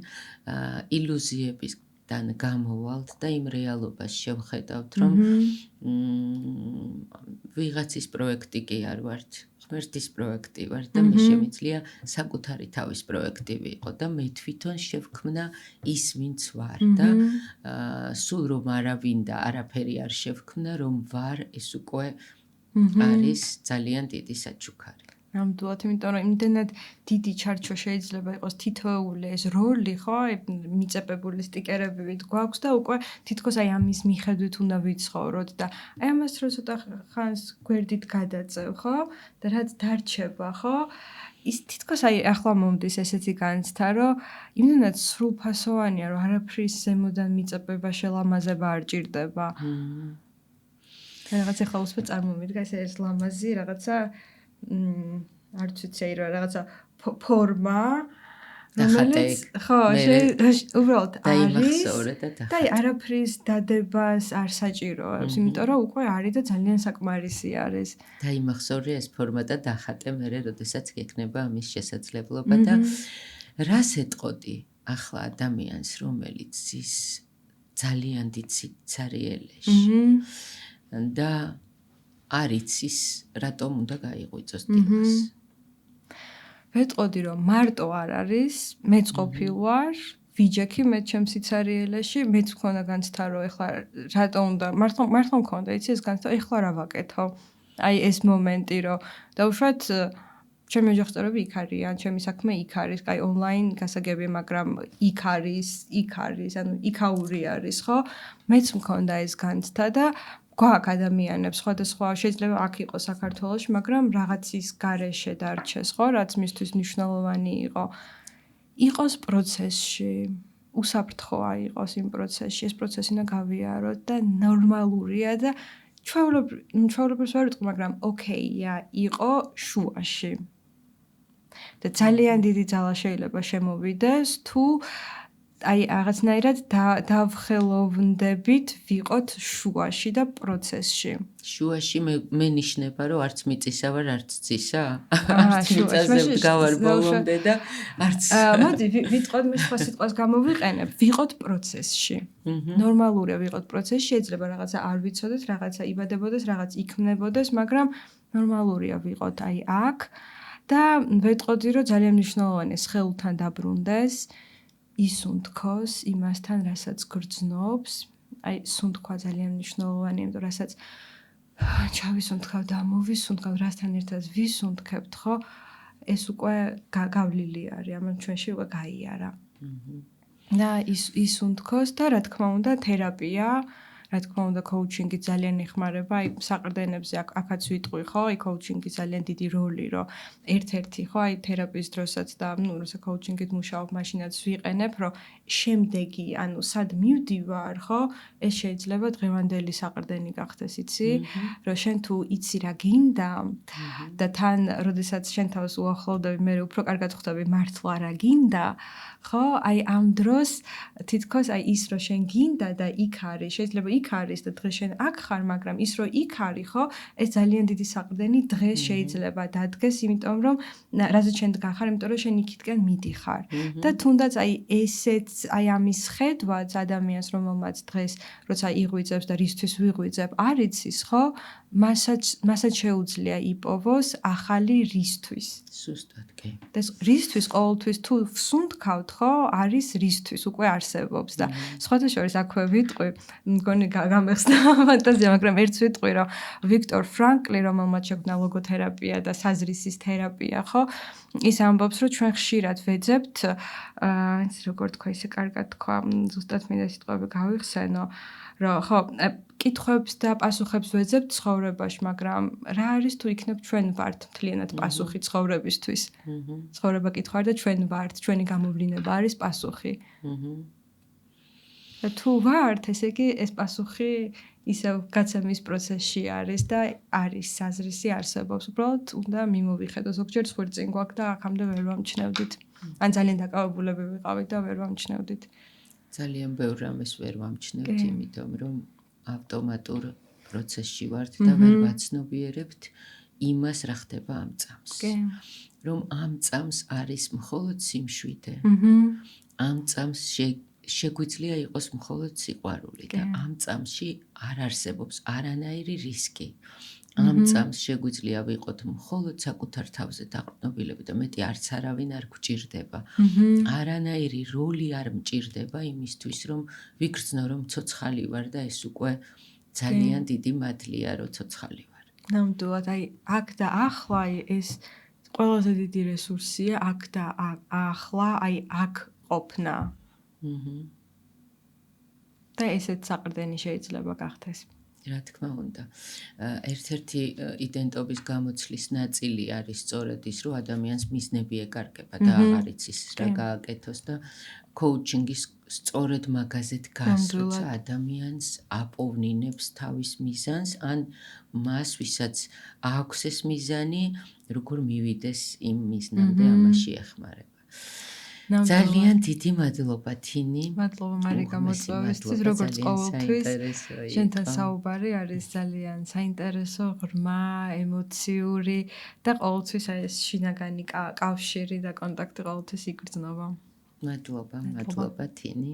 ილუზიებისგან გამოვალთ და იმ რეალობას შევხედავთ, რომ ვიღაცის პროექტი კი არ ვართ, ღმერთის პროექტი ვარ და მე შემიძლია საკუთარი თავის პროექტი ვიყო და მე თვითონ შევქმნა ის, ვინც ვარ და სულ რომ არავინ და არაფერი არ შევქმნა, რომ ვარ, ეს უკვე არის ძალიან დიდი საჩუქარი. ნამდვილად, იმიტომ რომ იმდენად დიდი ჩარჩო შეიძლება იყოს თითოეული ეს როლი, ხო, მიწებებული სტიკერებით გვაქვს და უკვე თითქოს აი ამის მიხედვით უნდა ვიცხოვროთ და აი ამას რო ცოტა ხანს გვერდით გადაწევ, ხო? და რაც დარჩება, ხო? ის თითქოს აი ახლა მომდის ესეთი განცდა, რომ იმდენად სრულფასოვანია, რომ არაფრის ზემოდან მიწებება, შელამაზება არ ჭირდება. რაღაც ახლა უსმენ წარმომიდგა ეს ლამაზი რაღაცა არც ვიცი რა რაღაცა ფორმა რომელიც ხო უბრალოდ არის და არაფრის დადებას არ საჭიროებს, იმიტომ რომ უკვე არის და ძალიან საკმარისი არის. დაიმახსოვრე ეს ფორმა და დახატე მერე, როდესაც გექნება ამის შესაძლებლობა და რას ეტყოდი ახლა ადამიანს, რომელიც ის ძალიან დიდ სიცარიელეში და არ იცის რატომ უნდა გაიღვიძოს დილას. ვეტყოდი რომ მარტო არ არის, მეც ყოფილ ვარ, ვიჯექი მე ჩემს სიცარიელეში, მეც მქონდა განცდა რომ ეხლა რატომ უნდა მართლა მქონდა იცი ეს განცდა, ეხლა რა ვაკეთო? აი ეს მომენტი რომ დაუშვათ ჩემი ოჯახსწორები იქ არიან, ჩემი საქმე იქ არის, კაი ონლაინ გასაგებია, მაგრამ იქ არის, ანუ იქაური არის, ხო? მეც მქონდა ეს განცდა და გვაქვს ადამიანებს სხვადასხვა შეიძლება აქ იყოს საქართველოში, მაგრამ რაღაცის გარეშე დარჩეს, ხო, რაც მისთვის მნიშვნელოვანი იყოს პროცესში, უსაფრთხოა იყოს იმ პროცესში, ეს პროცესი უნდა გავიაროთ და ნორმალურია და ჩვეულებრივ ვერ ვიტყვი, მაგრამ ოკეია იყო შუაში. და ძალიან დიდი ძალა შეიძლება შემოვიდეს თუ აი რაღაცნაირად დავხელოვნდებით ვიყოთ შუაში და პროცესში. შუაში მე ნიშნება რომ არც მიწისა ვარ, არც ძისა? არც მიწაზე ვდგავარ ბოლომდე და არც მოდი ვიტყოდ მე სხვა სიტყვას გამოვიყენებ, ვიყოთ პროცესში. ნორმალურია ვიყოთ პროცესში, შეიძლება რაღაცა არ ვიცოდეთ, რაღაცა იბადებოდეს, რაღაც იქმნებოდეს, მაგრამ ნორმალურია ვიყოთ აი აქ და ვეტყოდი რომ ძალიან მნიშვნელოვანია სხეულთან დაბრუნდეს. ისუნთქოს იმასთან, რასაც გრძნობს. აი, სუნთქვა ძალიან მნიშვნელოვანია, იმიტომ რასაც ჩავისუნთქავ და მოვისუნთქავ, რასთან ერთად ვისუნთქებთ, ხო? ეს უკვე გავლილი არის, ამან ჩვენში უკვე გაიარა. და ისუნთქოს და რა თქმა უნდა, თერაპია, რა თქმა უნდა, კოუჩინგი ძალიან ეხმარება, აი საყრდენებზე აქაც ვიტყვი, ხო? აი კოუჩინგი ძალიან დიდი როლი, რომ ერთ-ერთი, ხო, აი თერაპიის დროსაც და როცა კოუჩინგით მუშაობ, მაშინაც ვიყენებ, რომ შემდეგი, ანუ სად მივდივარ, ხო? ეს შეიძლება დღევანდელი საყრდენი გახდეს, იცი? რომ შენ თუ იცი რა გინდა და თან, როდესაც შენ თავს უახლოვდები, მე უფრო კარგად ხვდები მართლა რა გინდა, ხო? აი ამ დროს თითქოს აი ის რომ შენ გინდა და იქ არის, შეიძლება იქ არის და დღეს შენ აქ ხარ, მაგრამ ის რომ იქ არის, ხო? ეს ძალიან დიდი საყრდენი დღეს შეიძლება დადგეს, იმიტომ რომ რაზეც შენ დგახარ, იმიტომ რომ შენ იქითკენ მიდიხარ. და თუნდაც აი ესეც აი ამის ხედვაც ადამიანს, რომელმაც დღეს როცა იღვიძებს და რისთვის ვიღვიძებ, არ იცის, ხო? მასაც შეუძლია იპოვოს ახალი რისთვის. სუსტად, კი. და რისთვის ყოველთვის თუ ვსუნთქავთ, ხო, არის რისთვის უკვე არსებობს და სხვათა შორის აქვე ვიტყვი, მგონი გამეხსნა ფანტაზია, მაგრამ ერთს ვიტყვი, რომ ვიქტორ ფრანკლი, რომელმაც შექმნა ლოგოთერაპია და საზრისის თერაპია, ხო, ის ამბობს, რომ ჩვენ ხშირად ვეძებთ, იცი როგორ თქვა, ისე კარგად თქვა, ზუსტად მინდა სიტყვები გავიხსენო, რომ ხო, კითხვებს და პასუხებს ვეძებთ ცხოვრებაში, მაგრამ რა არის თუ იქნებ ჩვენ ვართ მთლიანად პასუხი ცხოვრებისთვის. ცხოვრება კითხვა და ჩვენ ვართ, ჩვენი გამოვლინება არის პასუხი. და თუ ვართ, ესე იგი ეს პასუხი ისევ გაცემის პროცესში არის და არის საზრისი არსებობს. უბრალოდ უნდა მიმოვიხედო, ზოგჯერ სვირწინ გვაქვს და აქამდე ვერ ვამჩნევდით. ან ძალიან დაკავებულები ვიყავით და ვერ ვამჩნევდით. ძალიან ბევრ რამეს ვერ ვამჩნევთ, იმიტომ რომ ავტომატურ პროცესში ვართ და ვერ ვაცნობიერებთ იმას, რა ხდება ამ წამს. რომ ამ წამს არის მხოლოდ სიმშვიდე. ამ წამს შეგვიძლია იყოს მხოლოდ სიყვარული და ამ წამსში არ არსებობს არანაირი რისკი. ამ წამს შეგვიძლია ვიყოთ მხოლოდ საკუთარ თავზე დაყრდნობილები და მეტი არც არავინ არ გვჭირდება. არანაირი როლი არ მჭირდება იმისთვის, რომ ვიგრძნო, რომ ცოცხალი ვარ და ეს უკვე ძალიან დიდი მადლია, რომ ცოცხალი ვარ. ნამდვილად, აი აქ და ახლა ეს ყველაზე დიდი რესურსია, აქ და ახლა, აი აქ ყოფნა. და ესეც საყრდენი შეიძლება გახდეს. რა თქმა უნდა. ერთ-ერთი იდენტობის გამოცლის ნაწილი არის სწორედ ის, რომ ადამიანს მიზნები ეკარგება და აღარ იცის რა გააკეთოს და კოუჩინგის სწორედ მაგაზეთ გასწროცა ადამიანს აპოვნინებს თავის მიზანს ან მას, ვისაც აქვს ეს მიზანი, როგორ მივიდეს იმ მიზნამდე ამაში ეხმარება. ძალიან დიდი მადლობა თინი. მადლობა მარიკა მოწვევისთვის, როგორც ყოველთვის. შენთან საუბარი არის ძალიან საინტერესო, ღრმა, ემოციური და ყოველთვის ეს შინაგანი კავშირი და კონტაქტი ყოველთვის იგრძნობა. მადლობა თინი.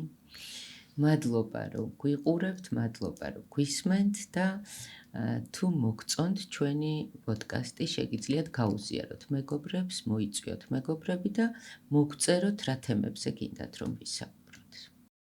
მადლობა რომ გვიყურებთ, მადლობა რომ გვისმენთ და თუ მოგწონთ ჩვენი პოდკასტი, შეგიძლიათ გაუზიაროთ მეგობრებს, მოიწვიოთ მეგობრები და მოგწეროთ რა თემებზე გინდათ რომ ვისაუბროთ.